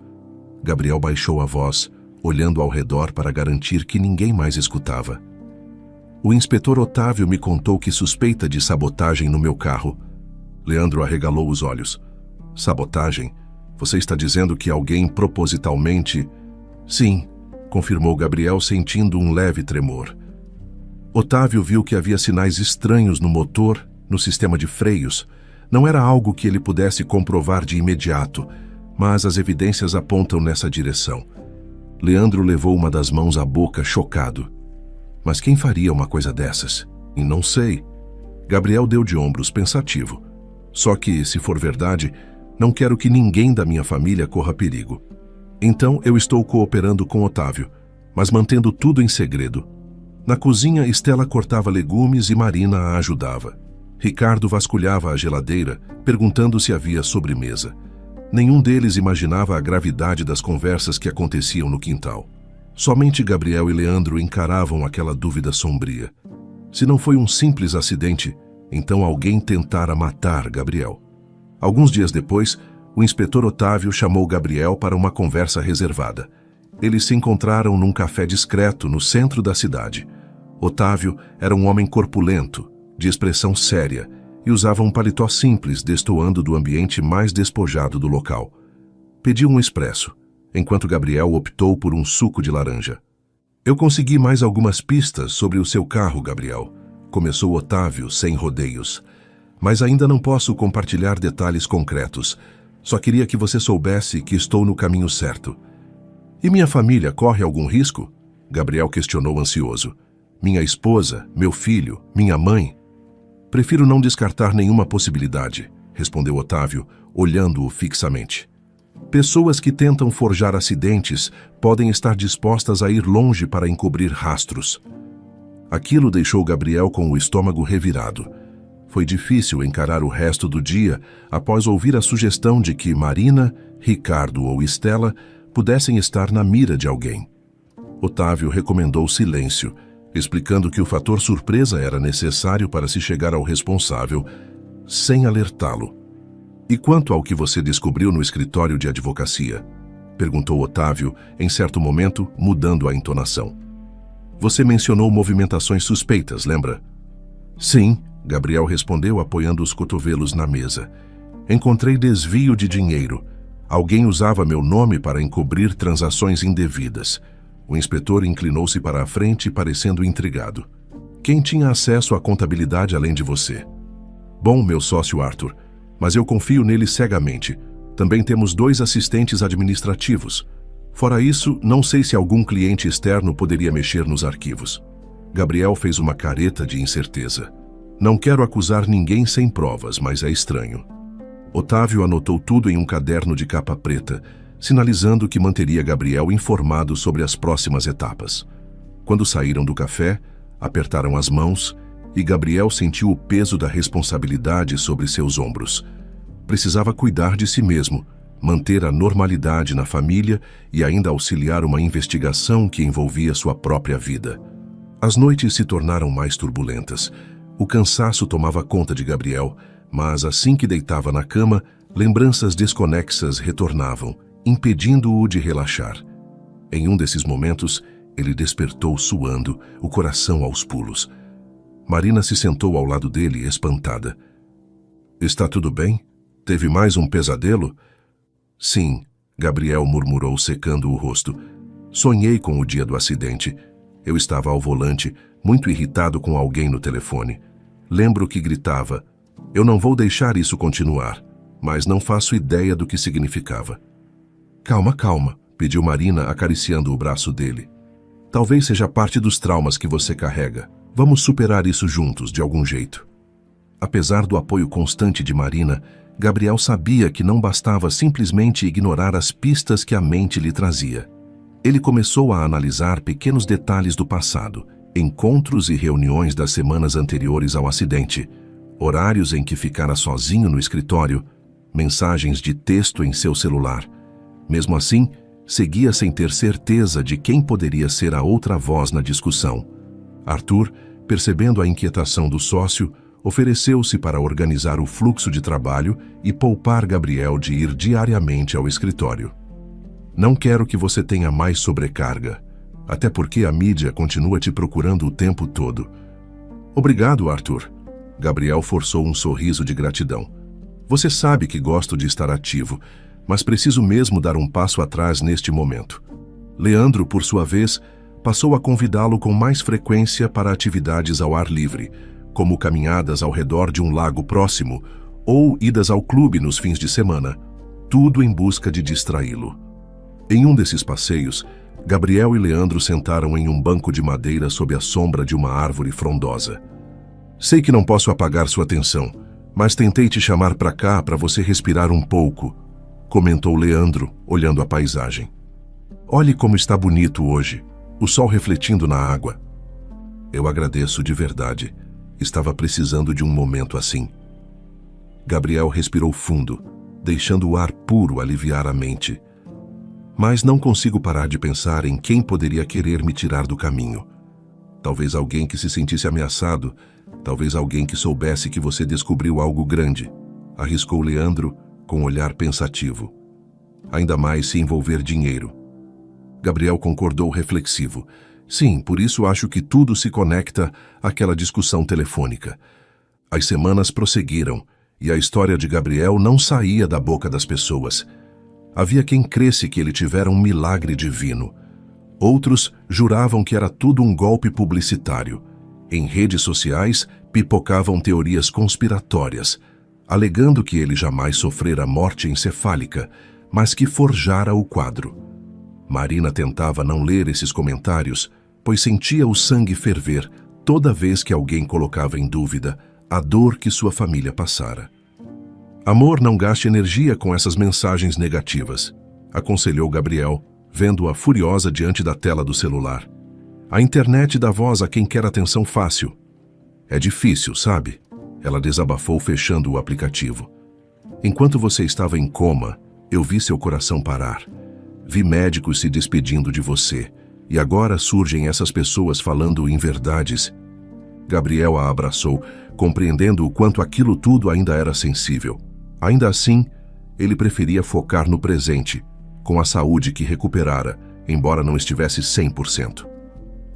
Gabriel baixou a voz, olhando ao redor para garantir que ninguém mais escutava. O inspetor Otávio me contou que suspeita de sabotagem no meu carro. Leandro arregalou os olhos. Sabotagem? Você está dizendo que alguém propositalmente... Sim, confirmou Gabriel, sentindo um leve tremor. Otávio viu que havia sinais estranhos no motor, no sistema de freios. Não era algo que ele pudesse comprovar de imediato, mas as evidências apontam nessa direção. Leandro levou uma das mãos à boca, chocado. Mas quem faria uma coisa dessas? E não sei. Gabriel deu de ombros, pensativo. Só que, se for verdade, não quero que ninguém da minha família corra perigo. Então eu estou cooperando com Otávio, mas mantendo tudo em segredo. Na cozinha, Estela cortava legumes e Marina a ajudava. Ricardo vasculhava a geladeira, perguntando se havia sobremesa. Nenhum deles imaginava a gravidade das conversas que aconteciam no quintal. Somente Gabriel e Leandro encaravam aquela dúvida sombria. Se não foi um simples acidente, então alguém tentara matar Gabriel. Alguns dias depois, o inspetor Otávio chamou Gabriel para uma conversa reservada. Eles se encontraram num café discreto no centro da cidade. Otávio era um homem corpulento, de expressão séria, e usava um paletó simples, destoando do ambiente mais despojado do local. Pediu um expresso, enquanto Gabriel optou por um suco de laranja. Eu consegui mais algumas pistas sobre o seu carro, Gabriel, começou Otávio sem rodeios. Mas ainda não posso compartilhar detalhes concretos. Só queria que você soubesse que estou no caminho certo. E minha família corre algum risco? Gabriel questionou ansioso. Minha esposa, meu filho, minha mãe? Prefiro não descartar nenhuma possibilidade, respondeu Otávio, olhando-o fixamente. Pessoas que tentam forjar acidentes podem estar dispostas a ir longe para encobrir rastros. Aquilo deixou Gabriel com o estômago revirado. Foi difícil encarar o resto do dia após ouvir a sugestão de que Marina, Ricardo ou Estela pudessem estar na mira de alguém. Otávio recomendou silêncio, explicando que o fator surpresa era necessário para se chegar ao responsável, sem alertá-lo. E quanto ao que você descobriu no escritório de advocacia? Perguntou Otávio, em certo momento, mudando a entonação. Você mencionou movimentações suspeitas, lembra? Sim, Gabriel respondeu, apoiando os cotovelos na mesa. Encontrei desvio de dinheiro. Alguém usava meu nome para encobrir transações indevidas. O inspetor inclinou-se para a frente, parecendo intrigado. Quem tinha acesso à contabilidade além de você? Bom, meu sócio Arthur, mas eu confio nele cegamente. Também temos 2 assistentes administrativos. Fora isso, não sei se algum cliente externo poderia mexer nos arquivos. Gabriel fez uma careta de incerteza. Não quero acusar ninguém sem provas, mas é estranho. Otávio anotou tudo em um caderno de capa preta, sinalizando que manteria Gabriel informado sobre as próximas etapas. Quando saíram do café, apertaram as mãos e Gabriel sentiu o peso da responsabilidade sobre seus ombros. Precisava cuidar de si mesmo, manter a normalidade na família e ainda auxiliar uma investigação que envolvia sua própria vida. As noites se tornaram mais turbulentas. O cansaço tomava conta de Gabriel, mas assim que deitava na cama, lembranças desconexas retornavam, impedindo-o de relaxar. Em um desses momentos, ele despertou suando, o coração aos pulos. Marina se sentou ao lado dele, espantada. Está tudo bem? Teve mais um pesadelo? Sim, Gabriel murmurou, secando o rosto. Sonhei com o dia do acidente. Eu estava ao volante, muito irritado com alguém no telefone. Lembro que gritava, eu não vou deixar isso continuar, mas não faço ideia do que significava. Calma, calma, pediu Marina, acariciando o braço dele. Talvez seja parte dos traumas que você carrega. Vamos superar isso juntos, de algum jeito. Apesar do apoio constante de Marina, Gabriel sabia que não bastava simplesmente ignorar as pistas que a mente lhe trazia. Ele começou a analisar pequenos detalhes do passado, encontros e reuniões das semanas anteriores ao acidente, horários em que ficara sozinho no escritório, mensagens de texto em seu celular. Mesmo assim, seguia sem ter certeza de quem poderia ser a outra voz na discussão. Arthur, percebendo a inquietação do sócio, ofereceu-se para organizar o fluxo de trabalho e poupar Gabriel de ir diariamente ao escritório. Não quero que você tenha mais sobrecarga, até porque a mídia continua te procurando o tempo todo. Obrigado, Arthur. Gabriel forçou um sorriso de gratidão. Você sabe que gosto de estar ativo, mas preciso mesmo dar um passo atrás neste momento. Leandro, por sua vez, passou a convidá-lo com mais frequência para atividades ao ar livre, como caminhadas ao redor de um lago próximo ou idas ao clube nos fins de semana, tudo em busca de distraí-lo. Em um desses passeios, Gabriel e Leandro sentaram em um banco de madeira sob a sombra de uma árvore frondosa. Sei que não posso apagar sua atenção, mas tentei te chamar para cá para você respirar um pouco, comentou Leandro, olhando a paisagem. Olhe como está bonito hoje, o sol refletindo na água. Eu agradeço de verdade. Estava precisando de um momento assim. Gabriel respirou fundo, deixando o ar puro aliviar a mente. Mas não consigo parar de pensar em quem poderia querer me tirar do caminho. Talvez alguém que se sentisse ameaçado, talvez alguém que soubesse que você descobriu algo grande, arriscou Leandro com um olhar pensativo. Ainda mais se envolver dinheiro. Gabriel concordou reflexivo. Sim, por isso acho que tudo se conecta àquela discussão telefônica. As semanas prosseguiram e a história de Gabriel não saía da boca das pessoas. Havia quem cresce que ele tivera um milagre divino. Outros juravam que era tudo um golpe publicitário. Em redes sociais, pipocavam teorias conspiratórias, alegando que ele jamais sofrera morte encefálica, mas que forjara o quadro. Marina tentava não ler esses comentários, pois sentia o sangue ferver toda vez que alguém colocava em dúvida a dor que sua família passara. Amor, não gaste energia com essas mensagens negativas, aconselhou Gabriel, vendo-a furiosa diante da tela do celular. A internet dá voz a quem quer atenção fácil. É difícil, sabe? Ela desabafou fechando o aplicativo. Enquanto você estava em coma, eu vi seu coração parar. Vi médicos se despedindo de você, e agora surgem essas pessoas falando inverdades. Gabriel a abraçou, compreendendo o quanto aquilo tudo ainda era sensível. Ainda assim, ele preferia focar no presente, com a saúde que recuperara, embora não estivesse 100%.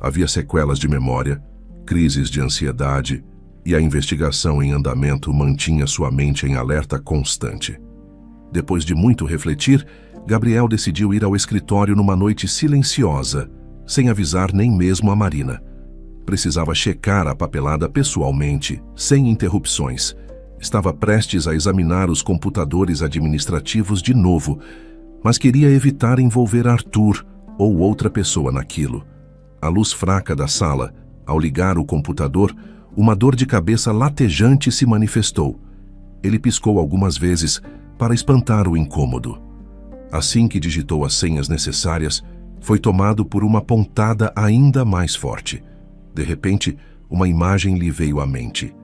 Havia sequelas de memória, crises de ansiedade, e a investigação em andamento mantinha sua mente em alerta constante. Depois de muito refletir, Gabriel decidiu ir ao escritório numa noite silenciosa, sem avisar nem mesmo a Marina. Precisava checar a papelada pessoalmente, sem interrupções. Estava prestes a examinar os computadores administrativos de novo, mas queria evitar envolver Arthur ou outra pessoa naquilo. A luz fraca da sala, ao ligar o computador, uma dor de cabeça latejante se manifestou. Ele piscou algumas vezes para espantar o incômodo. Assim que digitou as senhas necessárias, foi tomado por uma pontada ainda mais forte. De repente, uma imagem lhe veio à mente.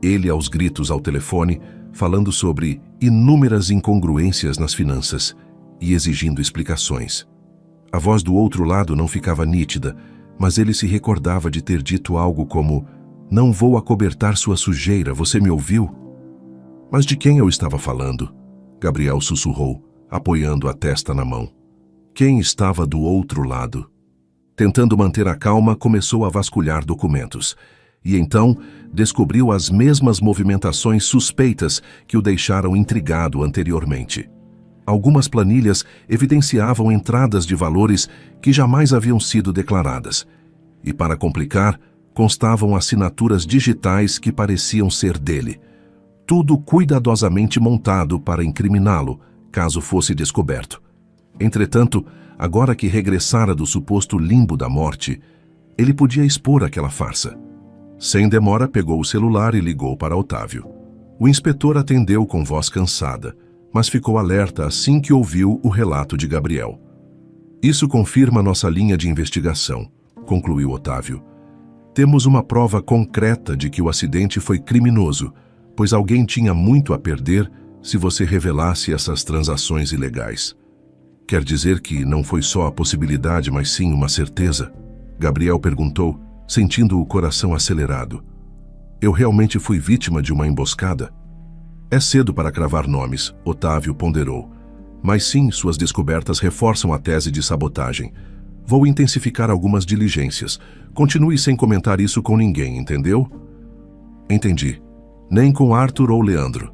Ele aos gritos ao telefone, falando sobre inúmeras incongruências nas finanças e exigindo explicações. A voz do outro lado não ficava nítida, mas ele se recordava de ter dito algo como: "Não vou acobertar sua sujeira, você me ouviu?" Mas de quem eu estava falando? Gabriel sussurrou, apoiando a testa na mão. Quem estava do outro lado? Tentando manter a calma, começou a vasculhar documentos. E então descobriu as mesmas movimentações suspeitas que o deixaram intrigado anteriormente. Algumas planilhas evidenciavam entradas de valores que jamais haviam sido declaradas. E, para complicar, constavam assinaturas digitais que pareciam ser dele. Tudo cuidadosamente montado para incriminá-lo, caso fosse descoberto. Entretanto, agora que regressara do suposto limbo da morte, ele podia expor aquela farsa. Sem demora, pegou o celular e ligou para Otávio. O inspetor atendeu com voz cansada, mas ficou alerta assim que ouviu o relato de Gabriel. Isso confirma nossa linha de investigação, concluiu Otávio. Temos uma prova concreta de que o acidente foi criminoso, pois alguém tinha muito a perder se você revelasse essas transações ilegais. Quer dizer que não foi só a possibilidade, mas sim uma certeza? Gabriel perguntou, sentindo o coração acelerado. Eu realmente fui vítima de uma emboscada? É cedo para cravar nomes, Otávio ponderou. Mas sim, suas descobertas reforçam a tese de sabotagem. Vou intensificar algumas diligências. Continue sem comentar isso com ninguém, entendeu? Entendi. Nem com Arthur ou Leandro.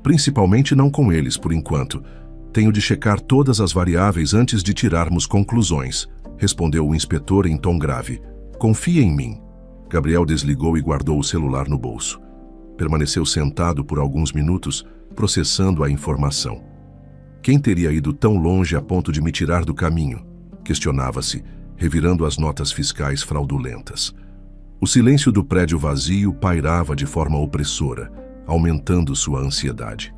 Principalmente não com eles, por enquanto. Tenho de checar todas as variáveis antes de tirarmos conclusões, respondeu o inspetor em tom grave. Confia em mim. Gabriel desligou e guardou o celular no bolso. Permaneceu sentado por alguns minutos, processando a informação. Quem teria ido tão longe a ponto de me tirar do caminho? Questionava-se, revirando as notas fiscais fraudulentas. O silêncio do prédio vazio pairava de forma opressora, aumentando sua ansiedade.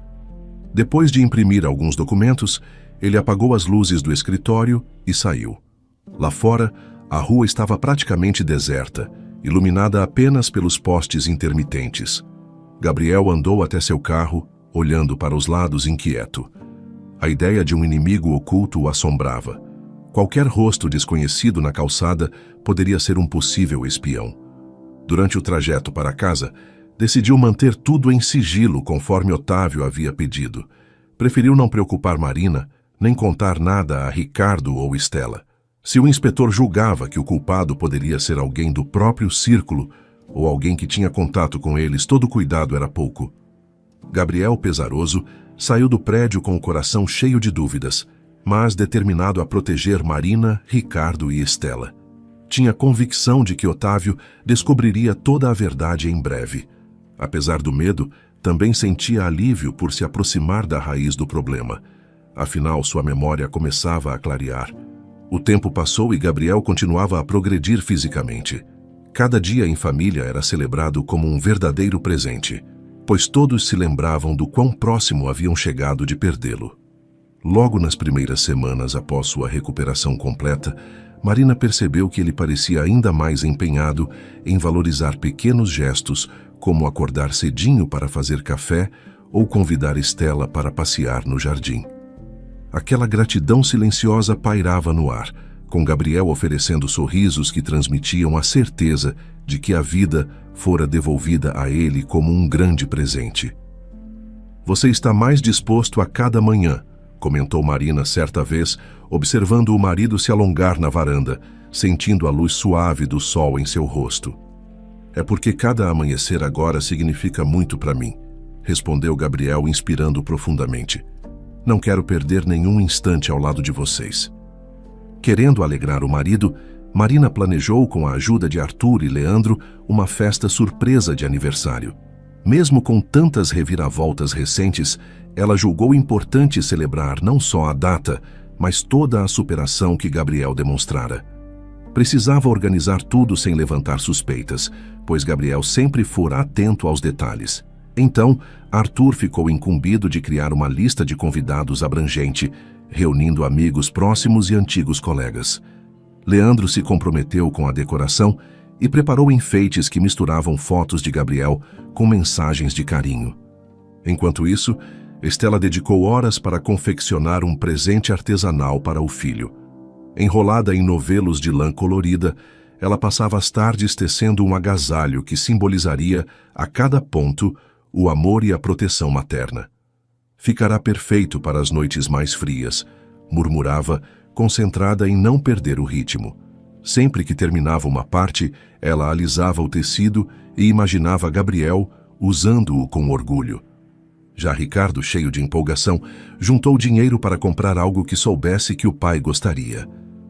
Depois de imprimir alguns documentos, ele apagou as luzes do escritório e saiu. Lá fora, a rua estava praticamente deserta, iluminada apenas pelos postes intermitentes. Gabriel andou até seu carro, olhando para os lados inquieto. A ideia de um inimigo oculto o assombrava. Qualquer rosto desconhecido na calçada poderia ser um possível espião. Durante o trajeto para casa, decidiu manter tudo em sigilo conforme Otávio havia pedido. Preferiu não preocupar Marina, nem contar nada a Ricardo ou Estela. Se o inspetor julgava que o culpado poderia ser alguém do próprio círculo ou alguém que tinha contato com eles, todo cuidado era pouco. Gabriel, pesaroso, saiu do prédio com o coração cheio de dúvidas, mas determinado a proteger Marina, Ricardo e Estela. Tinha convicção de que Otávio descobriria toda a verdade em breve. Apesar do medo, também sentia alívio por se aproximar da raiz do problema. Afinal, sua memória começava a clarear. O tempo passou e Gabriel continuava a progredir fisicamente. Cada dia em família era celebrado como um verdadeiro presente, pois todos se lembravam do quão próximo haviam chegado de perdê-lo. Logo nas primeiras semanas após sua recuperação completa, Marina percebeu que ele parecia ainda mais empenhado em valorizar pequenos gestos, como acordar cedinho para fazer café ou convidar Estela para passear no jardim. Aquela gratidão silenciosa pairava no ar, com Gabriel oferecendo sorrisos que transmitiam a certeza de que a vida fora devolvida a ele como um grande presente. "Você está mais disposto a cada manhã", comentou Marina certa vez, observando o marido se alongar na varanda, sentindo a luz suave do sol em seu rosto. "É porque cada amanhecer agora significa muito para mim", respondeu Gabriel, inspirando profundamente. "Não quero perder nenhum instante ao lado de vocês." Querendo alegrar o marido, Marina planejou, com a ajuda de Arthur e Leandro, uma festa surpresa de aniversário. Mesmo com tantas reviravoltas recentes, ela julgou importante celebrar não só a data, mas toda a superação que Gabriel demonstrara. Precisava organizar tudo sem levantar suspeitas, pois Gabriel sempre fora atento aos detalhes. Então, Arthur ficou incumbido de criar uma lista de convidados abrangente, reunindo amigos próximos e antigos colegas. Leandro se comprometeu com a decoração e preparou enfeites que misturavam fotos de Gabriel com mensagens de carinho. Enquanto isso, Estela dedicou horas para confeccionar um presente artesanal para o filho. Enrolada em novelos de lã colorida, ela passava as tardes tecendo um agasalho que simbolizaria, a cada ponto, o amor e a proteção materna. "Ficará perfeito para as noites mais frias", murmurava, concentrada em não perder o ritmo. Sempre que terminava uma parte, ela alisava o tecido e imaginava Gabriel usando-o com orgulho. Já Ricardo, cheio de empolgação, juntou dinheiro para comprar algo que soubesse que o pai gostaria.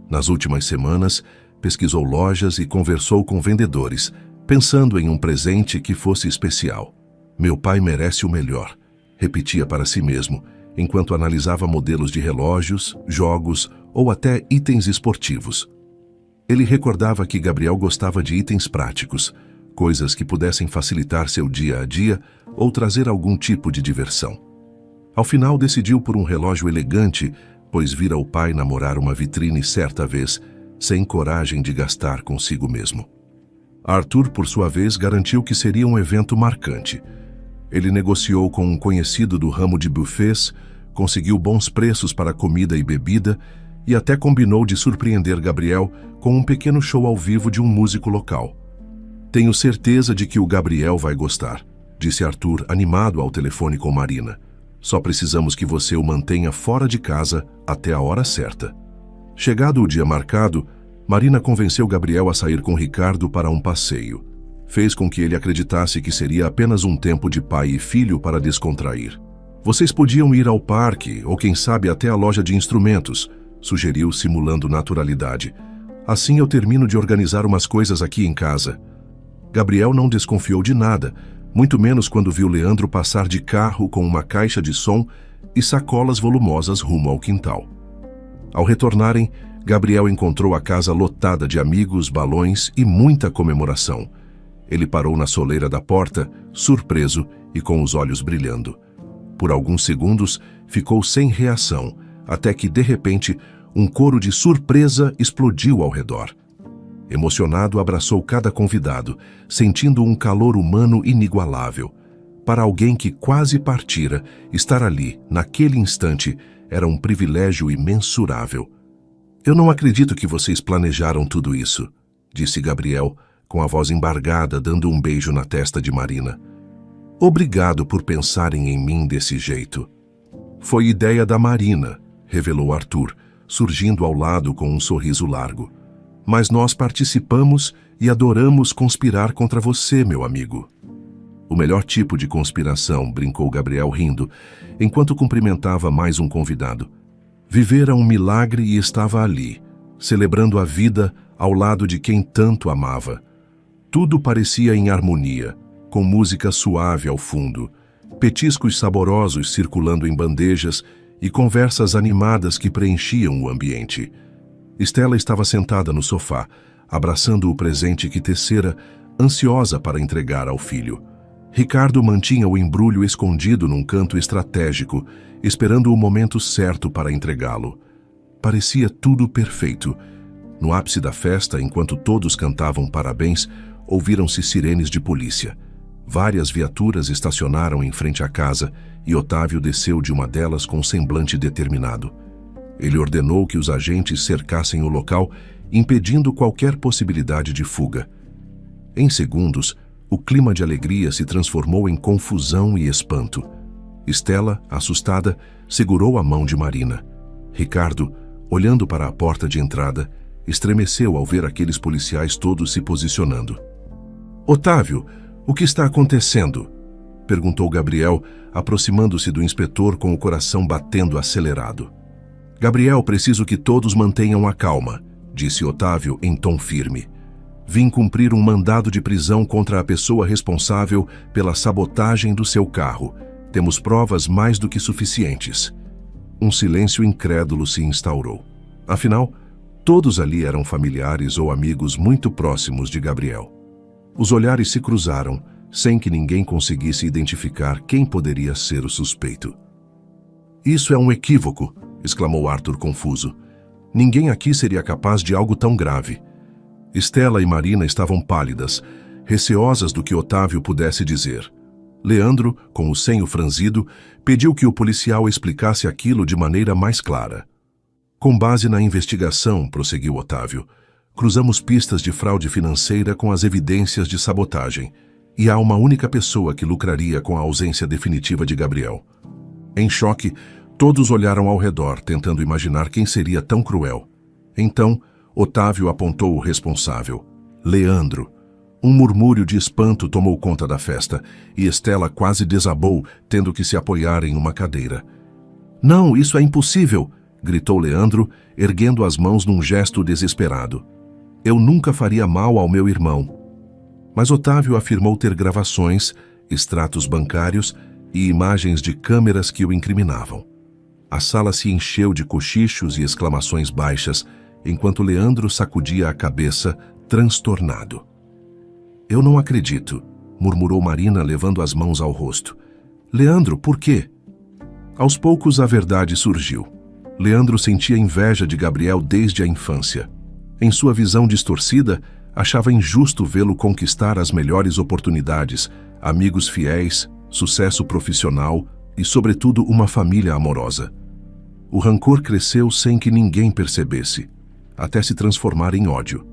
Nas últimas semanas, pesquisou lojas e conversou com vendedores, pensando em um presente que fosse especial. "Meu pai merece o melhor", repetia para si mesmo, enquanto analisava modelos de relógios, jogos ou até itens esportivos. Ele recordava que Gabriel gostava de itens práticos, coisas que pudessem facilitar seu dia a dia ou trazer algum tipo de diversão. Ao final, decidiu por um relógio elegante, pois vira o pai namorar uma vitrine certa vez, sem coragem de gastar consigo mesmo. Arthur, por sua vez, garantiu que seria um evento marcante. Ele negociou com um conhecido do ramo de buffets, conseguiu bons preços para comida e bebida e até combinou de surpreender Gabriel com um pequeno show ao vivo de um músico local. "Tenho certeza de que o Gabriel vai gostar", disse Arthur, animado ao telefone com Marina. Só precisamos que você o mantenha fora de casa até a hora certa. Chegado o dia marcado, Marina convenceu Gabriel a sair com Ricardo para um passeio. Fez com que ele acreditasse que seria apenas um tempo de pai e filho para descontrair. Vocês podiam ir ao parque ou quem sabe até a loja de instrumentos, sugeriu simulando naturalidade. Assim eu termino de organizar umas coisas aqui em casa. Gabriel não desconfiou de nada, muito menos quando viu Leandro passar de carro com uma caixa de som e sacolas volumosas rumo ao quintal. Ao retornarem, Gabriel encontrou a casa lotada de amigos, balões e muita comemoração. Ele parou na soleira da porta, surpreso e com os olhos brilhando. Por alguns segundos, ficou sem reação, até que, de repente, um coro de surpresa explodiu ao redor. Emocionado, abraçou cada convidado, sentindo um calor humano inigualável. Para alguém que quase partira, estar ali, naquele instante, era um privilégio imensurável. Eu não acredito que vocês planejaram tudo isso, disse Gabriel, com a voz embargada, dando um beijo na testa de Marina. Obrigado por pensarem em mim desse jeito. Foi ideia da Marina, revelou Arthur, surgindo ao lado com um sorriso largo. Mas nós participamos e adoramos conspirar contra você, meu amigo. O melhor tipo de conspiração, brincou Gabriel rindo, enquanto cumprimentava mais um convidado. Vivera um milagre e estava ali, celebrando a vida ao lado de quem tanto amava. Tudo parecia em harmonia, com música suave ao fundo, petiscos saborosos circulando em bandejas e conversas animadas que preenchiam o ambiente. Estela estava sentada no sofá, abraçando o presente que tecera, ansiosa para entregar ao filho. Ricardo mantinha o embrulho escondido num canto estratégico, esperando o momento certo para entregá-lo. Parecia tudo perfeito. No ápice da festa, enquanto todos cantavam parabéns, ouviram-se sirenes de polícia. Várias viaturas estacionaram em frente à casa e Otávio desceu de uma delas com um semblante determinado. Ele ordenou que os agentes cercassem o local, impedindo qualquer possibilidade de fuga. Em segundos, o clima de alegria se transformou em confusão e espanto. Estela, assustada, segurou a mão de Marina. Ricardo, olhando para a porta de entrada, estremeceu ao ver aqueles policiais todos se posicionando. Otávio, o que está acontecendo? Perguntou Gabriel, aproximando-se do inspetor com o coração batendo acelerado. Gabriel, preciso que todos mantenham a calma, disse Otávio em tom firme. Vim cumprir um mandado de prisão contra a pessoa responsável pela sabotagem do seu carro. Temos provas mais do que suficientes. Um silêncio incrédulo se instaurou. Afinal, todos ali eram familiares ou amigos muito próximos de Gabriel. Os olhares se cruzaram, sem que ninguém conseguisse identificar quem poderia ser o suspeito. Isso é um equívoco, exclamou Arthur confuso. Ninguém aqui seria capaz de algo tão grave. Estela e Marina estavam pálidas, receosas do que Otávio pudesse dizer. Leandro, com o senho franzido, pediu que o policial explicasse aquilo de maneira mais clara. Com base na investigação, prosseguiu Otávio, cruzamos pistas de fraude financeira com as evidências de sabotagem, e há uma única pessoa que lucraria com a ausência definitiva de Gabriel. Em choque, todos olharam ao redor, tentando imaginar quem seria tão cruel. Então, Otávio apontou o responsável, Leandro. Um murmúrio de espanto tomou conta da festa, e Estela quase desabou, tendo que se apoiar em uma cadeira. Não, isso é impossível, gritou Leandro, erguendo as mãos num gesto desesperado. Eu nunca faria mal ao meu irmão. Mas Otávio afirmou ter gravações, extratos bancários e imagens de câmeras que o incriminavam. A sala se encheu de cochichos e exclamações baixas, enquanto Leandro sacudia a cabeça, transtornado. Eu não acredito, murmurou Marina, levando as mãos ao rosto. Leandro, por quê? Aos poucos a verdade surgiu. Leandro sentia inveja de Gabriel desde a infância. Em sua visão distorcida, achava injusto vê-lo conquistar as melhores oportunidades, amigos fiéis, sucesso profissional e, sobretudo, uma família amorosa. O rancor cresceu sem que ninguém percebesse, até se transformar em ódio.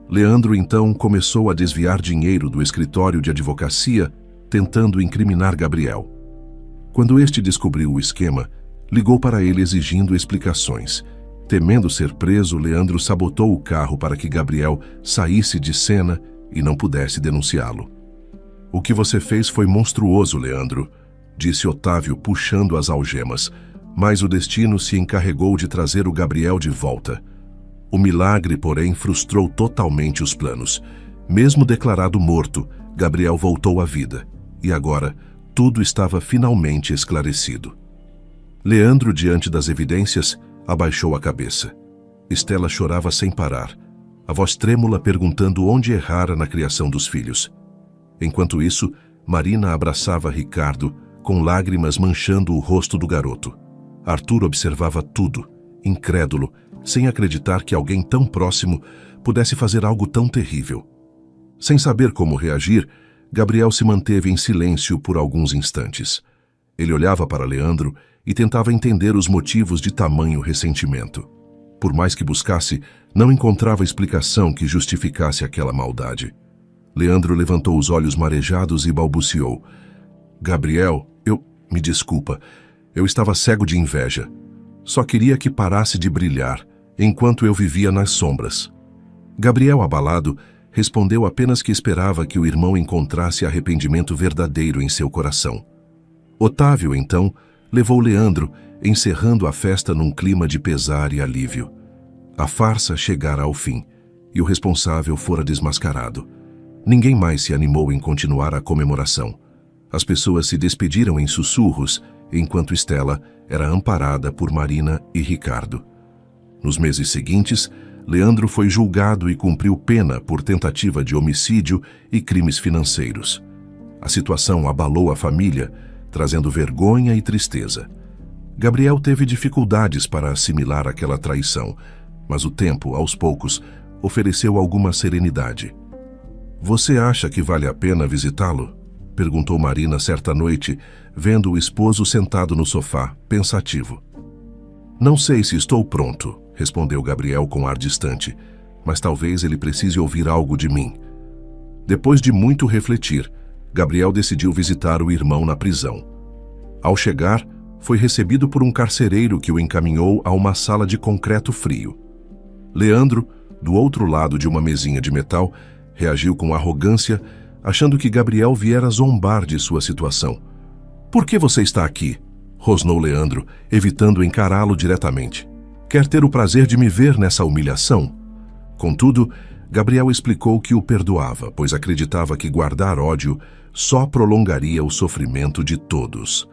Leandro, então, começou a desviar dinheiro do escritório de advocacia, tentando incriminar Gabriel. Quando este descobriu o esquema, ligou para ele exigindo explicações. Temendo ser preso, Leandro sabotou o carro para que Gabriel saísse de cena e não pudesse denunciá-lo. "O que você fez foi monstruoso, Leandro", disse Otávio puxando as algemas, mas o destino se encarregou de trazer o Gabriel de volta. O milagre, porém, frustrou totalmente os planos. Mesmo declarado morto, Gabriel voltou à vida, e agora tudo estava finalmente esclarecido. Leandro, diante das evidências, abaixou a cabeça. Estela chorava sem parar, a voz trêmula perguntando onde errara na criação dos filhos. Enquanto isso, Marina abraçava Ricardo, com lágrimas manchando o rosto do garoto. Arthur observava tudo, incrédulo, sem acreditar que alguém tão próximo pudesse fazer algo tão terrível. Sem saber como reagir, Gabriel se manteve em silêncio por alguns instantes. Ele olhava para Leandro e tentava entender os motivos de tamanho ressentimento. Por mais que buscasse, não encontrava explicação que justificasse aquela maldade. Leandro levantou os olhos marejados e balbuciou: "Gabriel, me desculpa, eu estava cego de inveja. Só queria que parasse de brilhar, enquanto eu vivia nas sombras." Gabriel, abalado, respondeu apenas que esperava que o irmão encontrasse arrependimento verdadeiro em seu coração. Otávio, então, levou Leandro, encerrando a festa num clima de pesar e alívio. A farsa chegara ao fim, e o responsável fora desmascarado. Ninguém mais se animou em continuar a comemoração. As pessoas se despediram em sussurros, enquanto Estela era amparada por Marina e Ricardo. Nos meses seguintes, Leandro foi julgado e cumpriu pena por tentativa de homicídio e crimes financeiros. A situação abalou a família, trazendo vergonha e tristeza. Gabriel teve dificuldades para assimilar aquela traição, mas o tempo, aos poucos, ofereceu alguma serenidade. "Você acha que vale a pena visitá-lo?" perguntou Marina certa noite, vendo o esposo sentado no sofá, pensativo. "Não sei se estou pronto", respondeu Gabriel com ar distante, "mas talvez ele precise ouvir algo de mim." Depois de muito refletir, Gabriel decidiu visitar o irmão na prisão. Ao chegar, foi recebido por um carcereiro que o encaminhou a uma sala de concreto frio. Leandro, do outro lado de uma mesinha de metal, reagiu com arrogância, achando que Gabriel viera zombar de sua situação. "Por que você está aqui?" rosnou Leandro, evitando encará-lo diretamente. "Quer ter o prazer de me ver nessa humilhação?" Contudo, Gabriel explicou que o perdoava, pois acreditava que guardar ódio só prolongaria o sofrimento de todos.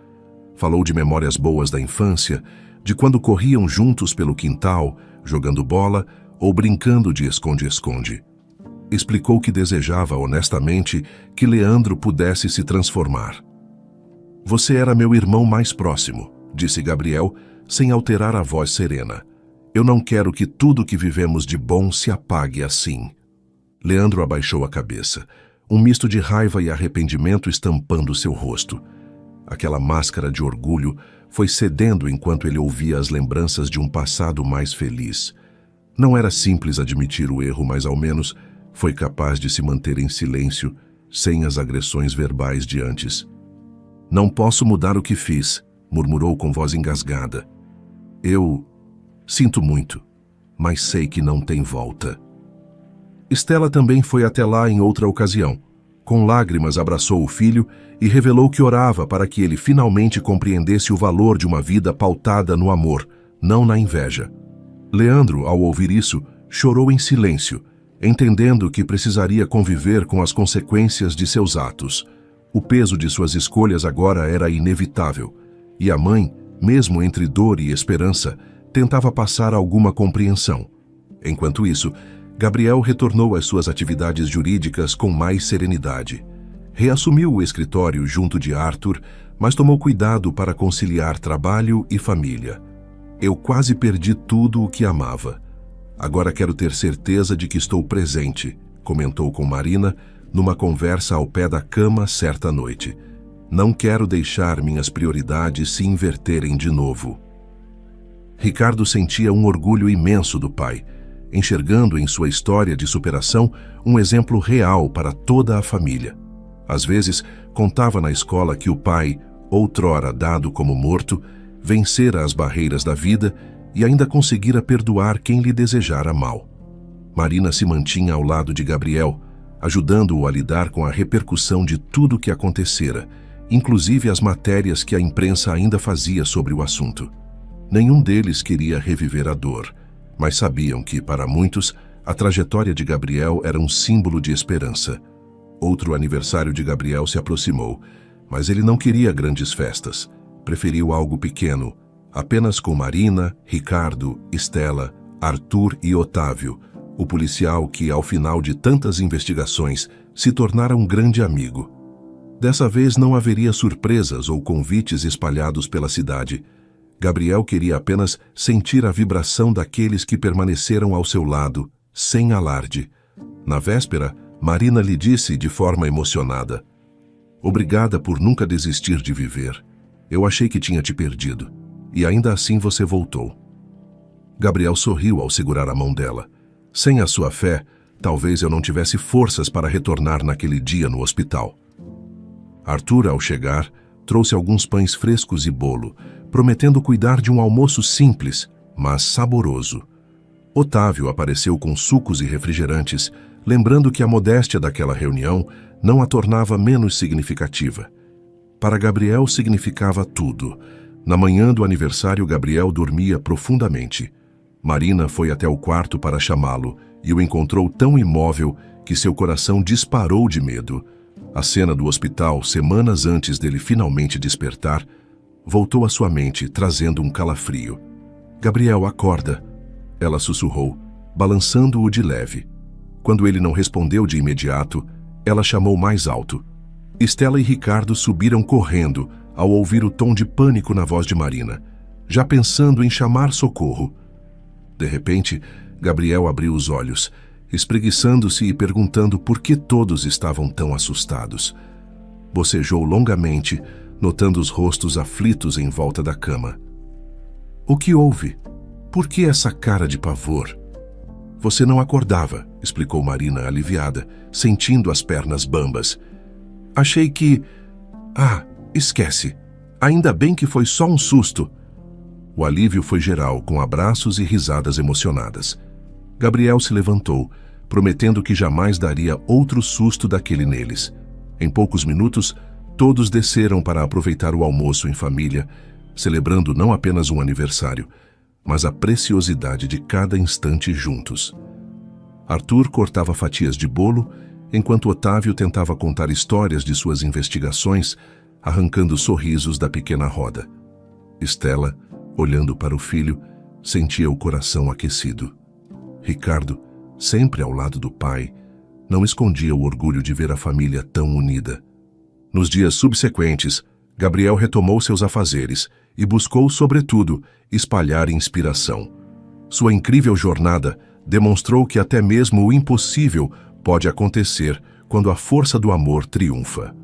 Falou de memórias boas da infância, de quando corriam juntos pelo quintal, jogando bola ou brincando de esconde-esconde. Explicou que desejava honestamente que Leandro pudesse se transformar. "Você era meu irmão mais próximo", disse Gabriel, sem alterar a voz serena. "Eu não quero que tudo que vivemos de bom se apague assim." Leandro abaixou a cabeça, um misto de raiva e arrependimento estampando seu rosto. Aquela máscara de orgulho foi cedendo enquanto ele ouvia as lembranças de um passado mais feliz. Não era simples admitir o erro, mas ao menos foi capaz de se manter em silêncio, sem as agressões verbais de antes. "Não posso mudar o que fiz", murmurou com voz engasgada. "Eu sinto muito, mas sei que não tem volta." Estela também foi até lá em outra ocasião. Com lágrimas abraçou o filho e revelou que orava para que ele finalmente compreendesse o valor de uma vida pautada no amor, não na inveja. Leandro, ao ouvir isso, chorou em silêncio, entendendo que precisaria conviver com as consequências de seus atos. O peso de suas escolhas agora era inevitável, e a mãe, mesmo entre dor e esperança, tentava passar alguma compreensão. Enquanto isso, Gabriel retornou às suas atividades jurídicas com mais serenidade. Reassumiu o escritório junto de Arthur, mas tomou cuidado para conciliar trabalho e família. "Eu quase perdi tudo o que amava. Agora quero ter certeza de que estou presente", comentou com Marina, numa conversa ao pé da cama certa noite. "Não quero deixar minhas prioridades se inverterem de novo." Ricardo sentia um orgulho imenso do pai, enxergando em sua história de superação um exemplo real para toda a família. Às vezes, contava na escola que o pai, outrora dado como morto, vencera as barreiras da vida e ainda conseguira perdoar quem lhe desejara mal. Marina se mantinha ao lado de Gabriel, ajudando-o a lidar com a repercussão de tudo o que acontecera, inclusive as matérias que a imprensa ainda fazia sobre o assunto. Nenhum deles queria reviver a dor, mas sabiam que, para muitos, a trajetória de Gabriel era um símbolo de esperança. Outro aniversário de Gabriel se aproximou, mas ele não queria grandes festas. Preferiu algo pequeno, apenas com Marina, Ricardo, Estela, Arthur e Otávio, o policial que, ao final de tantas investigações, se tornara um grande amigo. Dessa vez não haveria surpresas ou convites espalhados pela cidade. Gabriel queria apenas sentir a vibração daqueles que permaneceram ao seu lado, sem alarde. Na véspera, Marina lhe disse de forma emocionada: "Obrigada por nunca desistir de viver. Eu achei que tinha te perdido, e ainda assim você voltou." Gabriel sorriu ao segurar a mão dela. Sem a sua fé, talvez eu não tivesse forças para retornar naquele dia no hospital. Arthur, ao chegar, trouxe alguns pães frescos e bolo, prometendo cuidar de um almoço simples, mas saboroso. Otávio apareceu com sucos e refrigerantes, lembrando que a modéstia daquela reunião não a tornava menos significativa. Para Gabriel significava tudo. Na manhã do aniversário, Gabriel dormia profundamente. Marina foi até o quarto para chamá-lo e o encontrou tão imóvel que seu coração disparou de medo. A cena do hospital, semanas antes dele finalmente despertar, voltou à sua mente, trazendo um calafrio. "Gabriel, acorda!" Ela sussurrou, balançando-o de leve. Quando ele não respondeu de imediato, ela chamou mais alto. Estela e Ricardo subiram correndo ao ouvir o tom de pânico na voz de Marina, já pensando em chamar socorro. De repente, Gabriel abriu os olhos, espreguiçando-se e perguntando por que todos estavam tão assustados. Bocejou longamente, notando os rostos aflitos em volta da cama. "O que houve? Por que essa cara de pavor?" "Você não acordava", explicou Marina aliviada, sentindo as pernas bambas. "Achei que... esquece. Ainda bem que foi só um susto." O alívio foi geral, com abraços e risadas emocionadas. Gabriel se levantou, prometendo que jamais daria outro susto daquele neles. Em poucos minutos, todos desceram para aproveitar o almoço em família, celebrando não apenas um aniversário, mas a preciosidade de cada instante juntos. Arthur cortava fatias de bolo, enquanto Otávio tentava contar histórias de suas investigações, arrancando sorrisos da pequena roda. Estela, olhando para o filho, sentia o coração aquecido. Ricardo, sempre ao lado do pai, não escondia o orgulho de ver a família tão unida. Nos dias subsequentes, Gabriel retomou seus afazeres e buscou, sobretudo, espalhar inspiração. Sua incrível jornada demonstrou que até mesmo o impossível pode acontecer quando a força do amor triunfa.